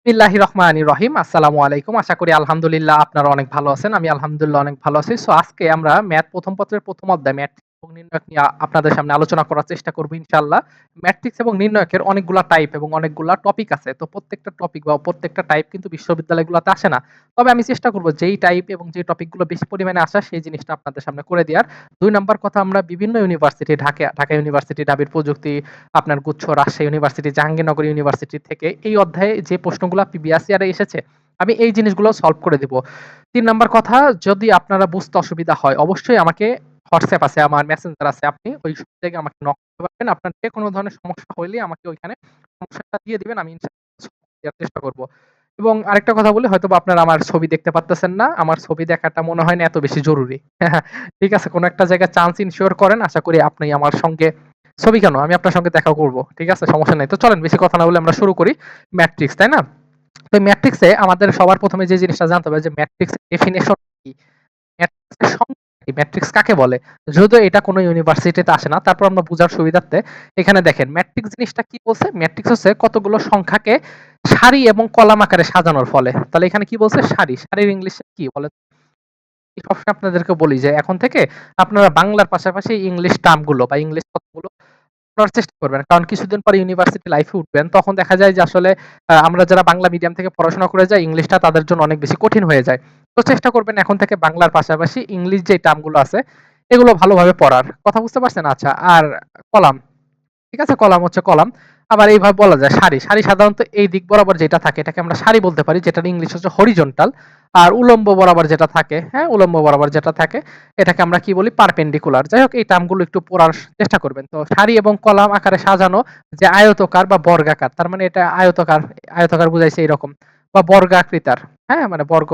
বিসমিল্লাহির রহমানির রহিম। আসসালামু আলাইকুম। আশা করি আলহামদুলিল্লাহ আপনারা অনেক ভালো আছেন। আমি আলহামদুলিল্লাহ অনেক ভালো আছি। সো আজকে আমরা ম্যাথ ১ম পত্রের ১ম অধ্যায় ম্যাট্রিক্স এবং নির্ণায়ক নিয়ে আপনাদের সামনে আলোচনা করার চেষ্টা করব ইনশাআল্লাহ। ম্যাট্রিক্স এবং নির্ণায়কের অনেকগুলা টাইপ এবং অনেকগুলা টপিক আছে। তো প্রত্যেকটা টপিক বা প্রত্যেকটা টাইপ কিন্তু বিশ্ববিদ্যালয়গুলোতে আসে না। তবে আমি চেষ্টা করব যেই টাইপ এবং যে টপিকগুলো বেশি পরিমাণে আসা সেই জিনিসটা আপনাদের সামনে করে দেওয়ার। ২ নাম্বার কথা আমরা বিভিন্ন ইউনিভার্সিটি ঢাকা ইউনিভার্সিটি, ডাবির প্রযুক্তি, আপনার গুচ্ছ, রাজশাহী ইউনিভার্সিটি, জাহাঙ্গীরনগর ইউনিভার্সিটি থেকে এই অধ্যায়ে যে প্রশ্নগুলা প্রিভিয়াস ইয়ারে এসেছে, আমি এই জিনিসগুলো সলভ করে দিব। ৩ নাম্বার কথা, যদি আপনারা বুঝতে অসুবিধা হয় অবশ্যই আমাকে হোয়াটসঅ্যাপ আছে, আমার মেসেঞ্জার আছে। আপনি ওই থেকে আমাকে নক করতে পারবেন। আপনার যেকোনো ধরনের সমস্যা হইলেই আমাকে ওইখানে সমস্যাটা দিয়ে দিবেন। আমি ইনশাআল্লাহ সলভ দেওয়ার চেষ্টা করব। এবং আরেকটা কথা বলি, হয়তোবা আপনারা আমার ছবি দেখতে পারতেছেন না। আমার ছবি দেখাটা মনে হয় না এত বেশি জরুরি। ঠিক আছে? কোন একটা জায়গায় চান্স ইনশিওর করেন। আশা করি আপনি আমার সঙ্গে ছবি কেন? আমি আপনার সঙ্গে দেখা করব। ঠিক আছে? সমস্যা নাই। তো চলেন বেশি কথা না বলে আমরা শুরু করি। ম্যাট্রিক্স, তাই না? তো ম্যাট্রিক্সে আমাদের সবার ১ম এ যে জিনিসটা জানতে হবে যে ম্যাট্রিক্স ডেফিনিশন কি? ম্যাট্রিক্সের সংজ্ঞা কি? ম্যাট্রিক্স কাকে বলে? যদিও এটা কোনো ইউনিভার্সিটিতে আসে না, তারপর আমরা বুঝার সুবিধার্থে এখানে দেখেন ম্যাট্রিক্স জিনিসটা কি বলছে? ম্যাট্রিক্স হচ্ছে কতগুলো সংখ্যাকে সারি এবং কলাম আকারে সাজানোর ফলে। তাহলে এখানে কি বলছে? সারি। সারির ইংলিশে কি বলে? সবসময় আপনাদেরকে বলি যে এখন থেকে আপনারা বাংলার পাশাপাশি ইংলিশ টার্ম গুলো বা ইংলিশ কথাগুলো করার চেষ্টা করবেন। কারণ কিছুদিন পরে ইউনিভার্সিটি লাইফে উঠবেন। তখন দেখা যায় যে আসলে আমরা যারা বাংলা মিডিয়াম থেকে পড়াশোনা করে যাই, ইংলিশটা তাদের জন্য অনেক বেশি কঠিন হয়ে যায়। তো চেষ্টা করবেন এখন থেকে বাংলার পাশাপাশি ইংলিশ যে টার্ম গুলো আছে, এগুলো ভালোভাবে পড়ার। কথা বুঝতে পারছেন? আচ্ছা, আর কলাম, ঠিক আছে? কলাম হচ্ছে কলাম। আবার এইভাবে বলা যায় সারি। সারি সাধারণত এই দিক বরাবর যেটা থাকে এটাকে আমরা সারি বলতে পারি, যেটার ইংলিশ হচ্ছে হরিজন্টাল। আর উলম্ব বরাবর যেটা থাকে, হ্যাঁ? উলম্ব বরাবর যেটা থাকে এটাকে আমরা কি বলি? পারপেন্ডিকুলার। যাই হোক, এই টার্মগুলো একটু পড়ার চেষ্টা করবেন। তো সারি এবং কলাম আকারে সাজানো যে আয়তকার বা বর্গাকার, তার মানে এটা আয়তকার, আয়তকার বুঝাইছে এরকম, বা বর্গাকৃতার, হ্যাঁ? মানে বর্গ,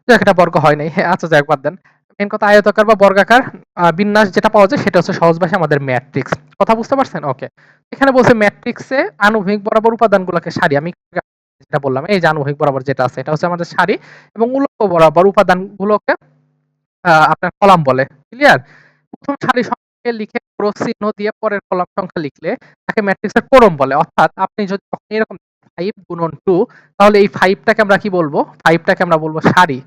যাই হোক এটা বর্গ হয় নাই। আচ্ছা যাই হোক বাদ দেন। মেইন কথা আয়তকার বা বর্গাকার বিন্যাস যেটা পাওয়া যায় সেটা হচ্ছে সহজ ভাষায় আমাদের ম্যাট্রিক্স। কথা বুঝতে পারছেন? ওকে। এখানে বলছে ম্যাট্রিক্সে আনুভূমিক বরাবর উপাদানগুলোকে সারি। আমি যেটা বললাম এই যে আনুভূমিক বরাবর যেটা আছে এটা হচ্ছে আমাদের সারি, এবং উল্লম্ব বরাবর উপাদানগুলোকে আপনার কলাম বলে। ক্লিয়ার? ১ম সারি সংখ্যাকে লিখে ক্রস চিহ্ন দিয়ে পরের কলাম সংখ্যা লিখলে তাকে ম্যাট্রিক্সের ক্রম বলে। অর্থাৎ আপনি যদি কখনো এরকম 5 গুণন 2, তাহলে এই 5 টাকে আমরা কি বলবো? 5 টাকে আমরা বলবো সারি।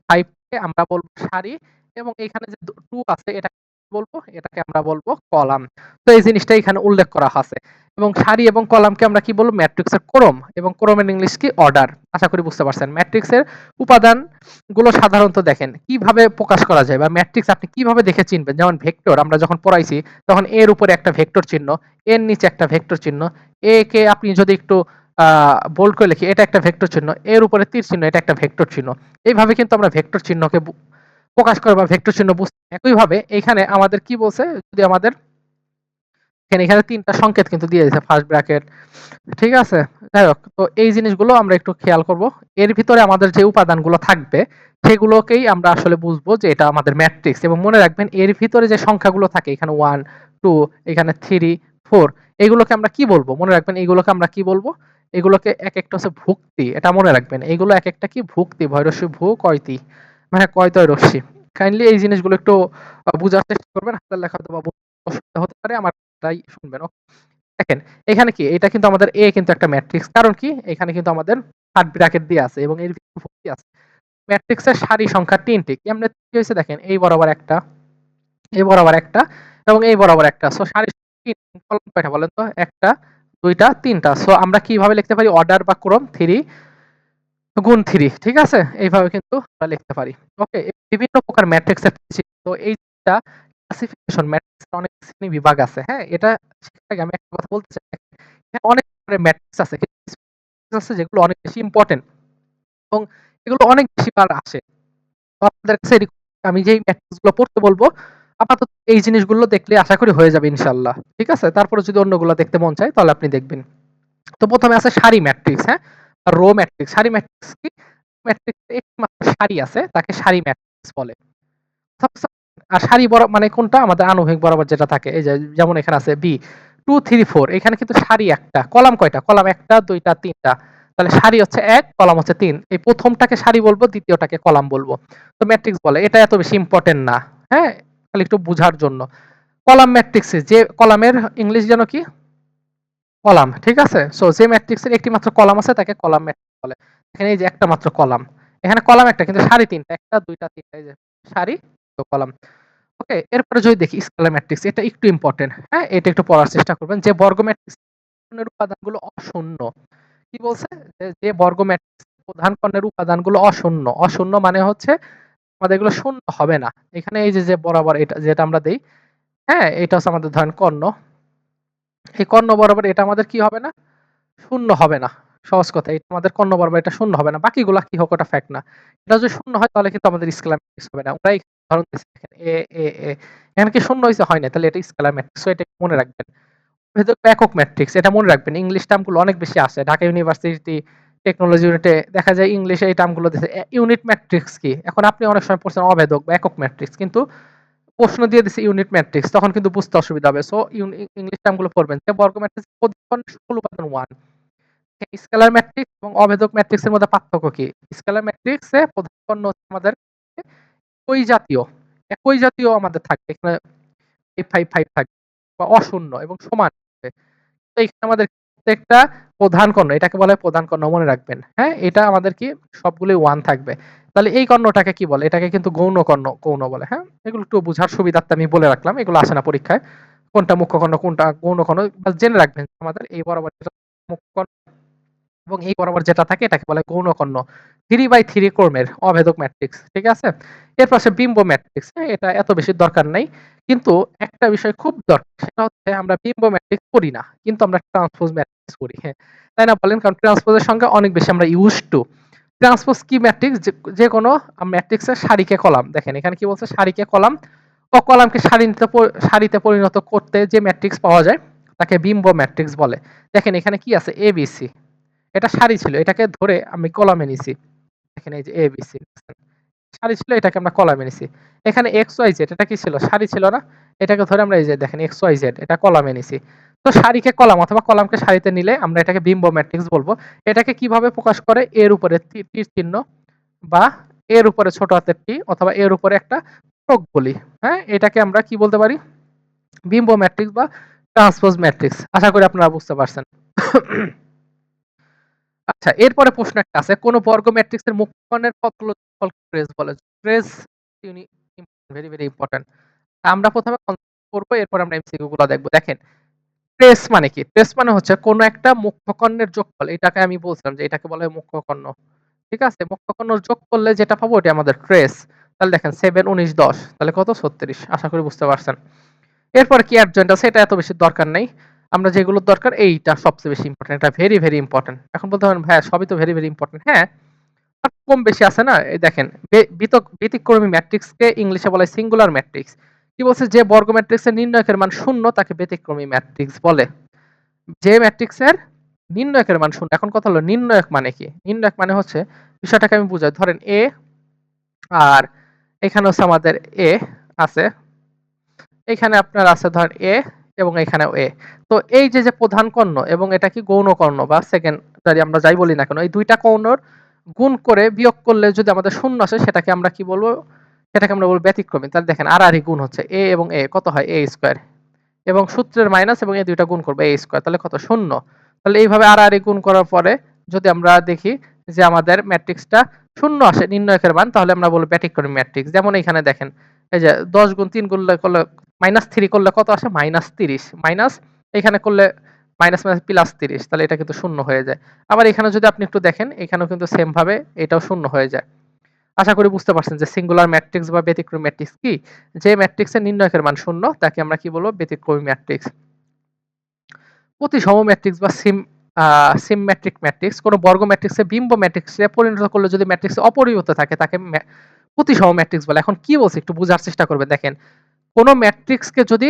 5 কে আমরা বলবো সারি, এবং এখানে যে 2 আছে এটাকে বলবো, এটাকে আমরা বলবো কলাম। তো এই জিনিসটা এখানে উল্লেখ করা আছে। এবং সারি এবং কলামকে আমরা কি বলবো? ম্যাট্রিক্সের ক্রম, এবং ক্রমের ইংলিশ কি? অর্ডার। আশা করি বুঝতে পারছেন। ম্যাট্রিক্সের উপাদান গুলো সাধারণত দেখেন কিভাবে প্রকাশ করা যায়, বা ম্যাট্রিক্স আপনি কিভাবে দেখে চিনবেন? যেমন ভেক্টর আমরা যখন পড়াইছি তখন এর উপরে একটা ভেক্টর চিহ্ন, এর নিচে একটা ভেক্টর চিহ্ন, এ কে আপনি যদি একটু বোল্ড করে লিখি এটা একটা ভেক্টর চিহ্ন, এর উপরে তীর চিহ্ন এটা একটা ভেক্টর চিহ্ন। এইভাবে কিন্তু আমরা ভেক্টর চিহ্নকে প্রকাশ করে বা ভেক্টর চিহ্ন বুঝতে। একইভাবে এখানে আমাদের কি বলছে, যদি আমাদের এখানে ৩ টা সংকেত কিন্তু দিয়ে দিয়েছে, ফার্স্ট ব্র্যাকেট, ঠিক আছে? যাই হোক, তো এই জিনিসগুলো আমরা একটু খেয়াল করব। এর ভিতরে আমাদের যে উপাদানগুলো থাকবে সেগুলোকেই আমরা আসলে বুঝবো যে এটা আমাদের ম্যাট্রিক্স। এবং মনে রাখবেন এর ভিতরে যে সংখ্যাগুলো থাকে, এখানে 1, 2, এখানে 3, 4, এগুলোকে আমরা কি বলবো? মনে রাখবেন এগুলোকে আমরা কি বলবো? এগুলোকে একেকটা হচ্ছে ভুক্তি। এটা মনে রাখবেন। এগুলো একেকটা কি? ভুক্তি। ভৈরস্যি ভু কয়তি, মানে কয় তয় রস্যি। কাইন্ডলি এই জিনিসগুলো একটু বুঝার চেষ্টা করবেন। হাতের লেখা অথবা বুঝতে অসুবিধা হতে পারে, আমার তাই শুনবেন। দেখেন এখানে কি? এটা কিন্তু আমাদের A কিন্তু একটা ম্যাট্রিক্স। কারণ কি? এখানে কিন্তু আমাদের থার্ড ব্র্যাকেট দেয়া আছে এবং এর ভিতরে ভর্তি আছে। ম্যাট্রিক্সের সারি সংখ্যা ৩ টি। কেমনে কি হইছে দেখেন, এই বরাবর একটা, এই বরাবর একটা, এবং এই বরাবর একটা। সো সারি ৩, কলাম কয়টা বলেন তো? ১ টা, ২ টা, ৩ টা। সো আমরা কিভাবে লিখতে পারি? অর্ডার বা ক্রম ৩ গুণ ৩, ঠিক আছে? এইভাবে কিন্তু আমরা লিখতে পারি। ওকে? বিভিন্ন প্রকার ম্যাট্রিক্সের তো এইটা ক্লাসিফিকেশন, ম্যাট্রিক্সের অনেক শ্রেণী-বিভাগ আছে, হ্যাঁ? এটা শেখার আগে আমি একটা কথা বলতে চাই। এখানে অনেক ধরনের ম্যাট্রিক্স আছে। কিছু ম্যাট্রিক্স আছে যেগুলো অনেক বেশি ইম্পোর্টেন্ট এবং এগুলো অনেক বেশি বার আসে। তো আপনাদের কাছে আমি যেই ম্যাট্রিক্স গুলো পড়তে বলবো, আপাতত এই জিনিসগুলো দেখলে আশা করি হয়ে যাবে ইনশাআল্লাহ। ঠিক আছে? তারপরে যদি অন্যগুলো দেখতে মন চায় তাহলে আপনি দেখবেন। তো ১ম এ আছে সারি ম্যাট্রিক্স, হ্যাঁ? আর রো ম্যাট্রিক্স। সারি ম্যাট্রিক্স কি? ম্যাট্রিক্সে একটি মাত্র সারি আছে, তাকে সারি ম্যাট্রিক্স বলে। আর সারি মানে কোনটা? আমাদের আনুভূমিক বরাবর যেটা থাকে। এই যে যেমন এখানে আছে B 2, 3, 4, এখানে কিন্তু সারি একটা। কলাম কয়টা? কলাম ১ টা, ২ টা, ৩ টা। তাহলে সারি হচ্ছে ১, কলাম হচ্ছে ৩। এই ১ম টাকে সারি বলবো, দ্বিতীয়টাকে কলাম বলবো। তো ম্যাট্রিক্স বলে। এটা এত বেশি ইম্পোর্টেন্ট না। হ্যাঁ? খালি একটু বুঝার জন্য। কলাম ম্যাট্রিক্সে যে কলামের ইংলিশ যেন কি? কলাম, ঠিক আছে? সো যে ম্যাট্রিক্সের একটি মাত্র কলাম আছে তাকে কলাম ম্যাট্রিক্স বলে। এখানে এই যে একটা মাত্র কলাম। এখানে কলাম একটা কিন্তু সারি ৩ টা। ১ টা ২ টা ৩ টা এই যে সারি তো কলাম। ওকে? এরপরে যদি দেখি স্কেলার ম্যাট্রিক্স এটা একটু ইম্পোর্টেন্ট। হ্যাঁ? এটা একটু পড়ার চেষ্টা করবেন। যে বর্গ ম্যাট্রিক্স এর উপাদানগুলো অশূন্য। কি বলছে? যে বর্গ ম্যাট্রিক্স প্রধান কর্ণের উপাদানগুলো অশূন্য। অশূন্য মানে হচ্ছে আমাদের এগুলো শূন্য হবে না। এখানে এই যে বরাবর এটা যেটা আমরা দেই, হ্যাঁ? এটা হচ্ছে আমাদের ধরেন কর্ণ। এই কর্ণ বরাবর এটা আমাদের কি হবে না? শূন্য হবে না। সহজ কথা। এটা আমাদের কর্ণ বরাবর এটা শূন্য হবে না। বাকিগুলা কি হোক ওটা ফ্যাক্ট না। এটা যদি শূন্য হয় তাহলে কিন্তু আমাদের স্কেলার ম্যাট্রিক্স হবে না। ওরাই উদাহরণ দিয়েছে দেখেন এ এখানে কি শূন্য হইছে? হয় নাই। তাহলে এটা স্কেলার ম্যাট্রিক্স। সো এটা মনে রাখবেন। ভেতর একক ম্যাট্রিক্স এটা মনে রাখবেন। ইংলিশ টার্মগুলো অনেক বেশি আসে। ঢাকা ইউনিভার্সিটি টেকনোলজি ইউনিটে দেখা যায় ইংলিশে এই টার্মগুলো দিছে। ইউনিট ম্যাট্রিক্স কি? এখন আপনি অনেক সময় পড়ছেন অভেদক বা একক ম্যাট্রিক্স। কিন্তু প্রশ্ন দিয়ে দিছে ইউনিট ম্যাট্রিক্স। তখন কিন্তু বুঝতে অসুবিধা হবে। সো ইংলিশ টার্মগুলো পড়বেন। যে বর্গ ম্যাট্রিক্স প্রতিকোণ সকল উপাদান 1। স্কেলার ম্যাট্রিক্স এবং অভেদক ম্যাট্রিক্সের মধ্যে পার্থক্য কি? স্কেলার ম্যাট্রিক্সে প্রধান কর্ণ হচ্ছে আমাদের একই জাতীয়। একই জাতীয় আমাদের থাকবে। এখানে 5, 5, 5 থাকবে বা অশূন্য এবং সমান থাকবে। তো এখানে আমাদের প্রত্যেকটা প্রধান কর্ণ এটাকে বলা হয় প্রধান কর্ণ মনে রাখবেন। হ্যাঁ? এটা আমাদের কি সবগুলোই 1 থাকবে। তাহলে এই কর্ণটাকে কি বলে? এটাকে কিন্তু গৌণ বলে। হ্যাঁ? এগুলো একটু বুঝার সুবিধার্থে আমি বলে রাখলাম। এগুলো আসে না পরীক্ষায়। কোনটা মুখ্য কর্ণ, কোনটা গৌণ কর্ণ বাস জেনে রাখবেন। আমাদের এই বরাবর যেটা মুখ্য কর্ণ এবং এই বরাবর যেটা থাকে এটাকে বলে গৌণ কর্ণ। 3/3 ক্রমের অভেদক ম্যাট্রিক্স। ঠিক আছে? এরপর আসে বিম্ব ম্যাট্রিক্স। হ্যাঁ? এটা এত বেশি দরকার নাই। কিন্তু একটা বিষয় খুব দরকার সেটা হচ্ছে আমরা বিম্ব ম্যাট্রিক্স করি না। কিন্তু আমরা ট্রান্সপোজ ম্যাট্রিক্স করি। হ্যাঁ? তাই না বলেন? কারণ ট্রান্সপোজের সঙ্গে অনেক বেশি আমরা used to। ট্রান্সপোজ কি ম্যাট্রিক্স? যেকোনো ম্যাট্রিক্সের সারিকে কলাম। দেখেন এখানে কি বলছে? সারিকে কলাম ও কলামকে সারিতে পরিণত করতে যে ম্যাট্রিক্স পাওয়া যায় তাকে বিম্ব ম্যাট্রিক্স বলে। দেখেন এখানে কি আছে? ABC এটা সারি ছিল। এটাকে ধরে আমি কলামে নিছি। দেখেন এই যে ABC সারি ছিল এটাকে আমরা কলামে নিছি। এখানে XYZ এটা কি ছিল? সারি ছিল না? এটাকে ধরে আমরা এই যে দেখেন XYZ এটা কলামে নিছি। তো সারিকে কলাম অথবা কলামকে সারিতে নিলে আমরা এটাকে বিম্ব ম্যাট্রিক্স বলবো। এটাকে কিভাবে প্রকাশ করে? এর উপরে তীর চিহ্ন বা এর উপরে ছোট হাতের টি অথবা এর উপরে একটা টোক বলি। হ্যাঁ? এটাকে আমরা কি বলতে পারি? বিম্ব ম্যাট্রিক্স বা ট্রান্সপোজ ম্যাট্রিক্স। আশা করি আপনারা বুঝতে পারছেন। আচ্ছা এরপরে প্রশ্ন একটা আছে। কোন বর্গ ম্যাট্রিক্সের মুখ্য কর্ণের কতগুলো যোগফলকে ট্রেস বলে? Trace very, very important. আমরা ১ম এ কনসেপ্ট করব এরপর আমরা এমসিকিউ গুলো দেখব। দেখেন ট্রেস মানে কি? ট্রেস মানে হচ্ছে কোন একটা মুখ্য কর্ণের যোগফল। এটাকে আমি বলছিলাম যে এটাকে বলা হয় মুখ্য কর্ণ। ঠিক আছে? মুখ্য কর্ণ যোগ করলে যেটা পাবো ওটা আমাদের ট্রেস। তাহলে দেখেন ৭, ১৯, ১০ তাহলে কত? ৩৬। আশা করি বুঝতে পারছেন। এরপর কি অ্যাডজয়েন্ট আছে এটা এত বেশি দরকার নাই। আমরা যেগুলোর দরকার এইটা সবচেয়ে বেশি ইম্পোর্টেন্ট। এটা ভেরি, ভেরি ইম্পোর্টেন্ট। এখন বলতে পারেন ভাইয়া সবই তো ভেরি, ভেরি ইম্পোর্টেন্ট। হ্যাঁ, কম বেশি আছে না? এই দেখেন ব্যতিক্রমী ম্যাট্রিক্সকে ইংলিশে বলা হয় সিঙ্গুলার ম্যাট্রিক্স। কি বলছে? যে বর্গ ম্যাট্রিক্সের নির্ণায়কের মান ০ তাকে ব্যতিক্রমী ম্যাট্রিক্স বলে। যে ম্যাট্রিক্সের নির্ণায়কের মান ০ এখন কথা হলো নির্ণায়ক মানে কি? নির্ণায়ক মানে হচ্ছে বিষয়টাকে আমি বুঝাই। ধরেন A আর এখানে হচ্ছে আমাদের A আছে। এখানে আপনার আছে ধরেন A এবং এখানেও A। তো এই যে প্রধান কর্ণ এবং এটা কি গৌণ কর্ণ বা সেকেন্ডারি আমরা যাই বলি না কেন, এই ২ টা কর্ণর গুণ করে বিয়োগ করলে যদি আমাদের ০ আসে সেটাকে আমরা কি বলবো? সেটাকে আমরা বলবো ব্যতিক্রমী। তাহলে দেখেন আড়াআড়ি গুণ হচ্ছে। A এবং A কত হয়? A স্কয়ার এবং সূত্রের মাইনাস এবং এই ২ টা গুণ করব A স্কয়ার তাহলে কত? ০। তাহলে এইভাবে আড়াআড়ি গুণ করার পরে যদি আমরা দেখি যে আমাদের ম্যাট্রিক্সটা ০ আসে নির্ণায়কের মান তাহলে আমরা বলব ব্যতিক্রমী ম্যাট্রিক্স। যেমন এখানে দেখেন এই যে ১০ গুণ ৩ করলে -3 করলে কত আসে? -৩০ মাইনাস এখানে করলে মাইনাস, মাইনাস প্লাস ৩০ তাহলে এটা কিন্তু ০ হয়ে যায়। আবার এখানে যদি আপনি একটু দেখেন এখানেও কিন্তু সেম ভাবে এটাও ০ হয়ে যায়। আশা করি বুঝতে পারছেন যে সিঙ্গুলার ম্যাট্রিক্স বা ব্যতিক্রমী ম্যাট্রিক্স কি? যে ম্যাট্রিক্সের নির্ণায়কের মান ০ তাকে আমরা কি বলবো? ব্যতিক্রমী ম্যাট্রিক্স। প্রতিসম ম্যাট্রিক্স বা সিমমেট্রিক ম্যাট্রিক্স কোন বর্গ ম্যাট্রিক্সে বিম্ব ম্যাট্রিক্সে পরিণত করলে যদি ম্যাট্রিক্স অপরিবর্তিত থাকে তাকে প্রতিসম ম্যাট্রিক্স বলে। এখন কি বলছি একটু বোঝার চেষ্টা করবেন। দেখেন কোন ম্যাট্রিক্সকে যদি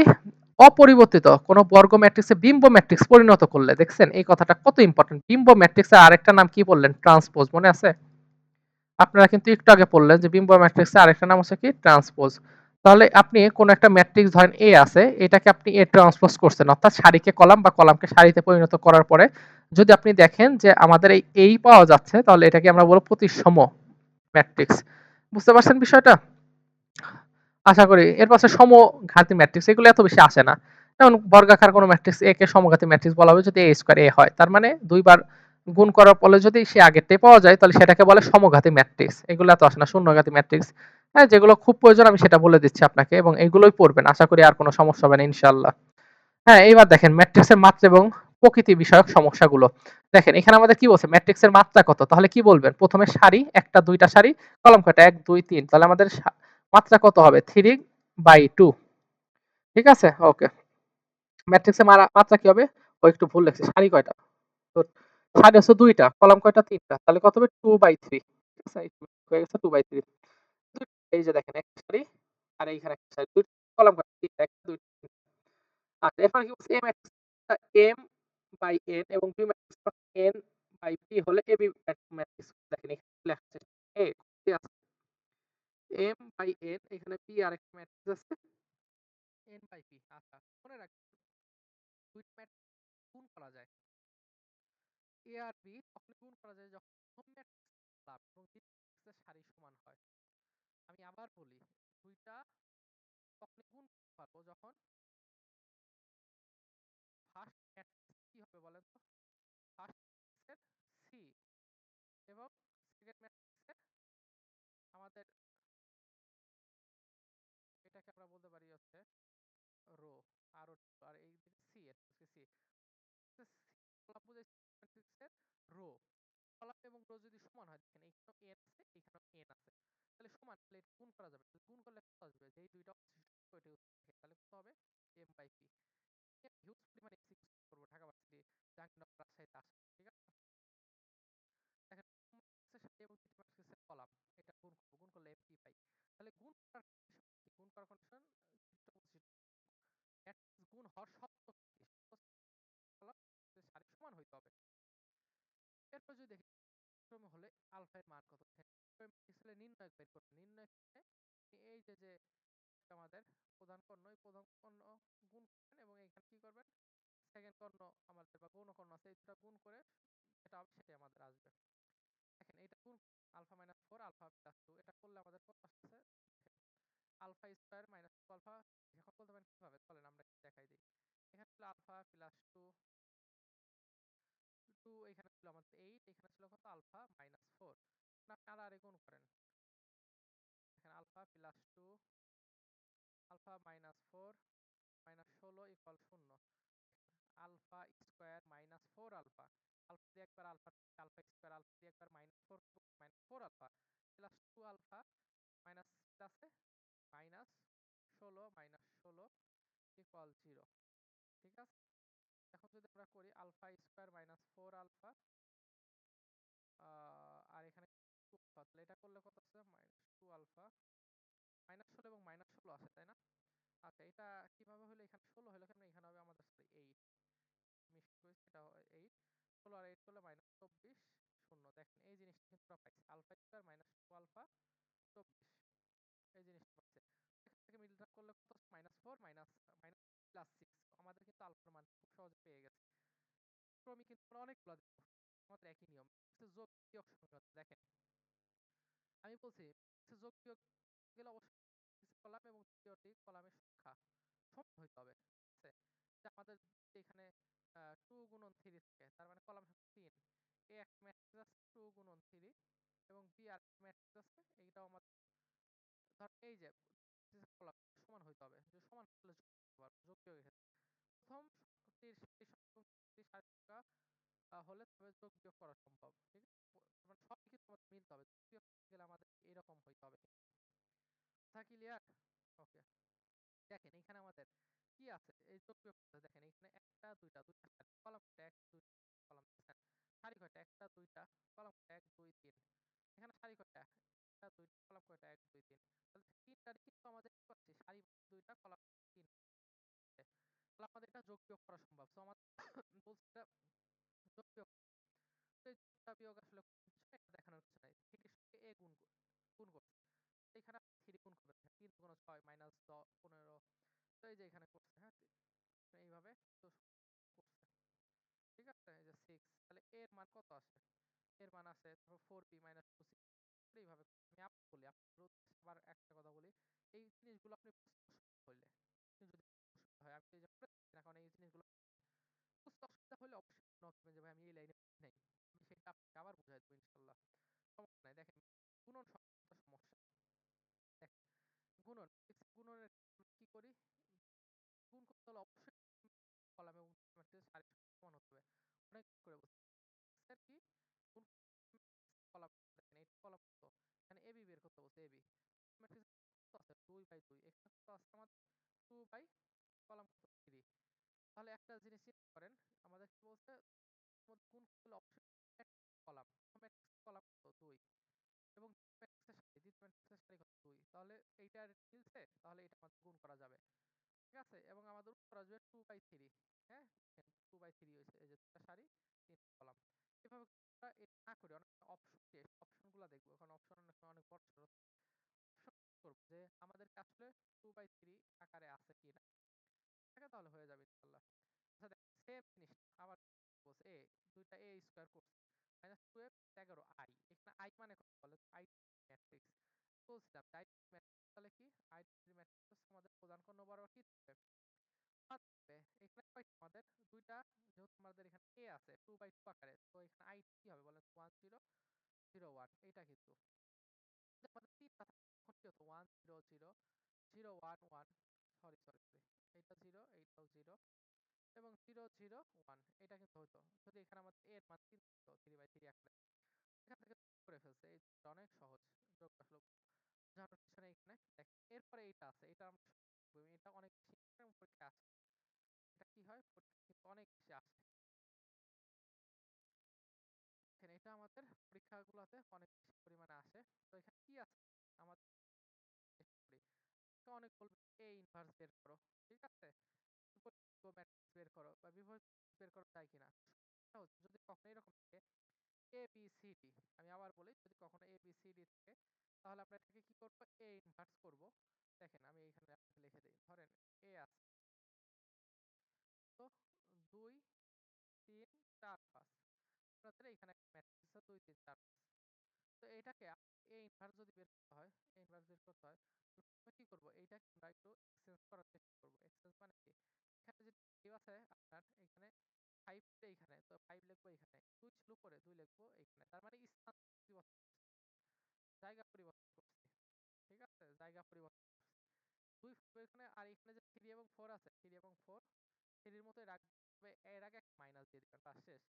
অপরিবর্তিত কোন বর্গ ম্যাট্রিক্সে বিম্ব ম্যাট্রিক্স পরিণত করলে দেখছেন এই কথাটা কত ইম্পর্টেন্ট। বিম্ব ম্যাট্রিক্সের আরেকটা নাম কি বললেন? ট্রান্সপোজ। মনে আছে? আপনারা কিন্তু একটু আগে পড়লেন যে বিম্ব ম্যাট্রিক্সের আরেকটা নাম হচ্ছে কি? ট্রান্সপোজ। তাহলে আপনি কোন একটা ম্যাট্রিক্স ধরেন A আছে, এটাকে আপনি A ট্রান্সপোজ করছেন। অর্থাৎ সারিকে কলাম বা কলামকে সারিতে পরিণত করার পরে যদি আপনি দেখেন যে আমাদের এই পাওয়া যাচ্ছে তাহলে এটাকে আমরা বলব প্রতিসম ম্যাট্রিক্স। বুঝতে পারছেন বিষয়টা? আশা করি। এরপর আছে সমঘাতী ম্যাট্রিক্স। এগুলো এত বেশি আসে না। যেমন বর্গাকার কোনো ম্যাট্রিক্স A কে সমঘাতী ম্যাট্রিক্স বলা হবে যদি A স্কয়ার A হয়। তার মানে ২ বার গুণ করার ফলে যদি সে আগেরটাই পাওয়া যায় তাহলে সেটাকে বলে সমঘাতী ম্যাট্রিক্স। এগুলা তো আসে না শূন্যঘাতী ম্যাট্রিক্স। হ্যাঁ, যেগুলো খুব প্রয়োজন আমি সেটা বলে দিচ্ছি আপনাকে এবং এগুলোই পড়বেন। আশা করি আর কোনো সমস্যা হবে না ইনশাআল্লাহ। হ্যাঁ, এইবার দেখেন ম্যাট্রিক্সের মাত্রা এবং প্রকৃতি বিষয়ক সমস্যাগুলো। দেখেন এখানে আমাদের কি বলছে ম্যাট্রিক্সের মাত্রা কত? তাহলে কি বলবেন? প্রথমে সারি, ১ টা ২ টা সারি, কলাম কয়টা? ১, ২, ৩ তাহলে আমাদের মাত্রা কত হবে? 3/2 ঠিক আছে? ওকে। ম্যাট্রিক্সের মাত্রা কি হবে? ও একটু ভুল লিখছি। সারি কয়টা? তো সারি হচ্ছে ২ টা, কলাম কয়টা? ৩ টা। তাহলে কত হবে? 2/3 ঠিক আছে? হয়ে গেছে 2/3 এই যে দেখেন একটা সারি আর এইখানে একটা সারি। ২ কলাম কয়টা? ৩ টা। ১ টা ২ টা ৩ টা। আচ্ছা এরপর কি বলছে? A ম্যাট্রিক্স m/n এবং B ম্যাট্রিক্স n/p হলে AB ম্যাট্রিক্স। দেখেন এখানে লেখা আছে A কি আছে? m/n এখানে P আরেকটা ম্যাট্রিক্স আছে n/p আচ্ছা মনে রাখবেন ২ টা ম্যাট্রিক্স গুণ করা যায়। A আর B তখন গুণ করা যায় যখন প্রথম ম্যাট্রিক্স লাভ এবং দ্বিতীয় ম্যাট্রিক্সের সারি সমান হয়। আমি আবার বলি ২ টা তখনই গুণ করতে পারবো যখন ফার্স্ট ম্যাট্রিক্স কি হবে বলেন তো? ফার্স্ট ম্যাট্রিক্সের সি এবং সেকেন্ড ম্যাট্রিক্সের আমাদের এটাকে আমরা বলতে পারি হচ্ছে রো আর আর এই সি এর সি কলাম বুঝাইছি ম্যাট্রিক্সের রো কলাম এবং রো যদি সমান হয় দেখেন এইখানেও এন আছে এইখানেও এন আছে তাহলে সমান তাহলে এটা গুণ করা যাবে তাহলে গুণ করলে কত আসবে যেই দুইটা অবশিষ্ট ওইটা তাহলে কত হবে m/p হিউজ পরিমাণে এক্সিকিউট করবো ঢাকা ভার্সিটি জাহাঙ্গীরনগর রাজশাহীতে আসে ঠিক আছে দেখেন সাথে এবং ম্যাট্রিক্সের কলাম এটা গুণ করবো গুণ করলে mp পাই তাহলে গুণ করার গুণ করার কন্ডিশন ম্যাট্রিক্স গুণ হওয়ার শর্ত কি কলাম সারি সমান হইতে হবে এরপর যদি দেখি ক্রমে হলে আলফা এর মান কত ম্যাট্রিক্সের নির্ণয় বের করবেন নির্ণয় করে এই যে আমাদের প্রধান কর্ণ এই প্রধান কর্ণ গুণ করবেন এবং এখানে কি করবেন সেকেন্ড কর্ণ আমাদের বা গৌণ কর্ণ আছে এটা গুণ করে যেটা হবে সেটাই আমাদের আসবে দেখেন এটা গুণ আলফা মাইনাস 4 আলফা প্লাস 2 এটা করলে আমাদের কত আসছে আলফা স্কয়ার মাইনাস 2 আলফা এখন বলতে পারেন কিভাবে চলেন আমরা দেখাই দিই এখানে ছিল আলফা প্লাস 2 এখানে ছিল আমাদের 8 এখানে ছিল কত আলফা মাইনাস 4 আপনি আলাদা গুণ করেন দেখেন alpha plus 2 alpha minus 4 minus 16 equal 0 alpha square minus 4 alpha alpha দিয়ে একবার আলফা আলফা স্কয়ার আলফা দিয়ে একবার minus 4 minus 4 alpha plus 2 alpha minus আছে মাইনাস 16 মাইনাস 16 ইকুয়াল 0 ঠিক আছে এখন যদি আমরা করি আলফা স্কয়ার মাইনাস 4 আলফা আর এখানে 2 আলফা তাহলে এটা করলে কত আছে মাইনাস 2 আলফা মাইনাস 16 এবং মাইনাস 16 আছে তাই না আচ্ছা এটা কিভাবে হলো এখানে 16 হলো কেন এখানে হবে আমাদের 8 মিষ্টি করেছি এটা 8 16 আর 8 করলে মাইনাস 24 শূন্য দেখেন এই জিনিসটা কিন্তু আমরা পাইছি আলফা স্কয়ার মাইনাস 2 আলফা 24 এই জিনিসটা পাচ্ছে এখান থেকে মিডল টার্ম করলে কত মাইনাস 4 মাইনাস মাইনাস প্লাস 6 আমাদের কিন্তু আলফার মান খুব সহজে পেয়ে গেছে ক্রমিক কিন্তু আমরা অনেকগুলো দেখব আমাদের একই নিয়ম যোগ বিয়োগ সমীকরণ দেখেন আমি বলছি যোগ বিয়োগ গেলে অবশ্যই কলাম এবং তৃতীয়টি কলামের সংখ্যা সমান হইতে হবে ঠিক আছে যে আমাদের এখানে 2 গুণন 3 থাকে তার মানে কলাম সংখ্যা 3 এ একটা ম্যাট্রিক্স আছে 2 গুণন 3 এবং বি আর ম্যাট্রিক্স আছে এইটাও আমাদের ধর এই যে কলাম সমান হইতে হবে যে সমান হলে যোগ বিয়োগের ক্ষেত্রে প্রথম সংখ্যা হলে তবে যোগ বিয়োগ করা সম্ভব ঠিক আছে মানে সব কিছু আমাদের মিলতে হবে যোগ বিয়োগ গেলে আমাদের এরকম হইতে হবে কথা ক্লিয়ার ওকে দেখেন এখানে আমাদের কি আছে এই যোগ বিয়োগ দেখেন এখানে একটা দুইটা দুইটা কলাম এক দুই কলাম সারি কয়টা একটা দুইটা কলাম এক দুই তিন এখানে সারি কয়টা একটা দুইটা কলাম কয়টা এক দুই তিন তাহলে তিনটার কিন্তু আমাদের কি করছে সারি দুইটা কলাম তিন তাহলে আমাদের এটা যোগ বিয়োগ করা সম্ভব তো আমাদের বলছে এটা যোগ বিয়োগ তো এই যোগটা বিয়োগ আসলে এটা দেখানোর কিছু নাই ঠিক এ গুণ গুণ করছে এখানে 3 গুণ করবে 3 গুণ 6 মাইনাস 15 তো এই যে এখানে করছে হ্যাঁ এইভাবে তো করছে ঠিক আছে এই যে 6 তাহলে এর মান কত আসে এর মান আছে 4p 2c এইভাবে আমি বলি আপনার আবার একটা কথা বলি এই জিনিসগুলো আপনি হইলে যদি অসুবিধা হয়। আমি এই যে করে থাকি না, কারণ এই জিনিসগুলো বুঝতে অসুবিধা হলে অবশ্যই নক করবেন যে ভাই আমি এই লাইনে নাই। আমি সেটা আপনাকে আবার বুঝাই দেব ইনশাআল্লাহ। সমস্যা নাই। দেখেন গুণন সংক্রান্ত সমস্যা। দেখেন গুণন, গুণনের কি করি? গুণ করতে হলে অবশ্যই কলাম এবং ম্যাট্রিক্সের সারি সমান হতে হবে। অনেক করে বলছি। স্যার কি? গুণ কলাম দেখেন এটা কলাম কত? এখানে এবি বের করতে বলছে এবি। ম্যাট্রিক্স কত আছে? 2/2 এখানে কত আছে আমাদের? 2 বাই কলাম কত? 3। তাহলে একটা জিনিস চিন্তা করেন, আমাদের কি বলছে গুণ করলে অবশ্যই কলাম। ম্যাট্রিক্স কলাম কত? 2 এবং ম্যাট্রিক্সের সারি, দ্বিতীয় ম্যাট্রিক্সের সারি কত? 2। তাহলে এইটা মিলছে, তাহলে এটা আমাদের গুণ করা যাবে। ঠিক আছে? এবং আমাদের উত্তর আসবে 2/3। হ্যাঁ? দেখেন 2/3 হইছে। এই যে ২ টা সারি, ৩ টা কলাম। এভাবে আমরা এটা না করে অনেক অপশন দিয়ে অপশনগুলা দেখবো। কারণ অপশন অনেক সময় অনেক বড়সড় অপশন করব যে আমাদেরকে আসলে 2/3 আকারে আছে কিনা। থাকে তাহলে হয়ে যাবে ইনশাআল্লাহ। আচ্ছা দেখেন সেম জিনিসটা আবার বলছে দুইটা a স্কয়ার করছে। -2x 11i। এখানে i মানে কত বলেন? i matrix. বলছিলাম i ম্যাট্রিক্স তাহলে কি? i ম্যাট্রিক্স আমাদের প্রধান কর্ণ বরাবর কি থাকবে? থাকবে। এখানে কয়টা আমাদের? ২ টা, যেহেতু আমাদের এখানে a আছে 2/2 আকারে। তো এখানে i কি হবে বলেন? 1 0 0 1 এটা কিন্তু। যদি আমাদের ৩ টা থাকে তখন কি হতো? 1 0 0 0 1 1 সরি। এইটা 0 এইটাও 0 এবং 0 0 1 এটা কিন্তু হতো। যদি এখানে আমাদের a এর মান ৩ থাকতো 3/3 আকারে। এখান থেকে করে ফেলছে। এই অনেক সহজ। যোগ আসলে বোঝানোর কিছু নেই এখানে। দেখেন এরপরে এইটা আছে। এটা আমরা এটা অনেক বেশি পরীক্ষায় আসে। এটা কি হয়? পরীক্ষায় কিন্তু অনেক বেশি আসে। দেখেন এটা আমাদের পরীক্ষাগুলোতে অনেক বেশি পরিমাণে আসে। তো এখানে কি আছে? আমাদের চেষ্টা করি। তো অনেক বলবে A ইনভার্স বের করো। ঠিক আছে? বিপরীত ম্যাট্রিক্স বের করো বা বিপরীত বের করা যায় কিনা? যদি কখনো এরকম থাকে A B C D, আমি আবার বলি যদি কখনো A B C D থাকে তাহলে আমরা এটাকে কি করব? A ইনভার্স করব। দেখেন আমি এখানে আপনাকে লিখে দেই। ধরেন A আছে। তো ২ ৩ ৪ ৫। আপনাদের এখানে একটা ম্যাট্রিক্স আছে ২ ৩ ৪ ৫। তো এটাকে A ইনভার্স যদি বের করতে হয়, A ইনভার্স বের করতে হয়, তাহলে প্রথমে কি করব? এইটাকে আমরা একটু এক্সচেঞ্জ করার চেষ্টা করব। এক্সচেঞ্জ মানে কি? এখানে যে 5 আছে আপনার এখানে 5 এইখানে, তো 5 লিখবো এখানে। 2 ছিল উপরে, 2 লিখবো এখানে। তার মানে স্থান পরিবর্তন, জায়গা পরিবর্তন করছি। ঠিক আছে? জায়গা পরিবর্তন করছি। 2 এখানে আর এখানে যে 3 এবং 4 আছে, 3 এবং 4 3 এর মতোই রাখবে। এর আগে একটা মাইনাস দিয়ে দিবেন। বাস শেষ।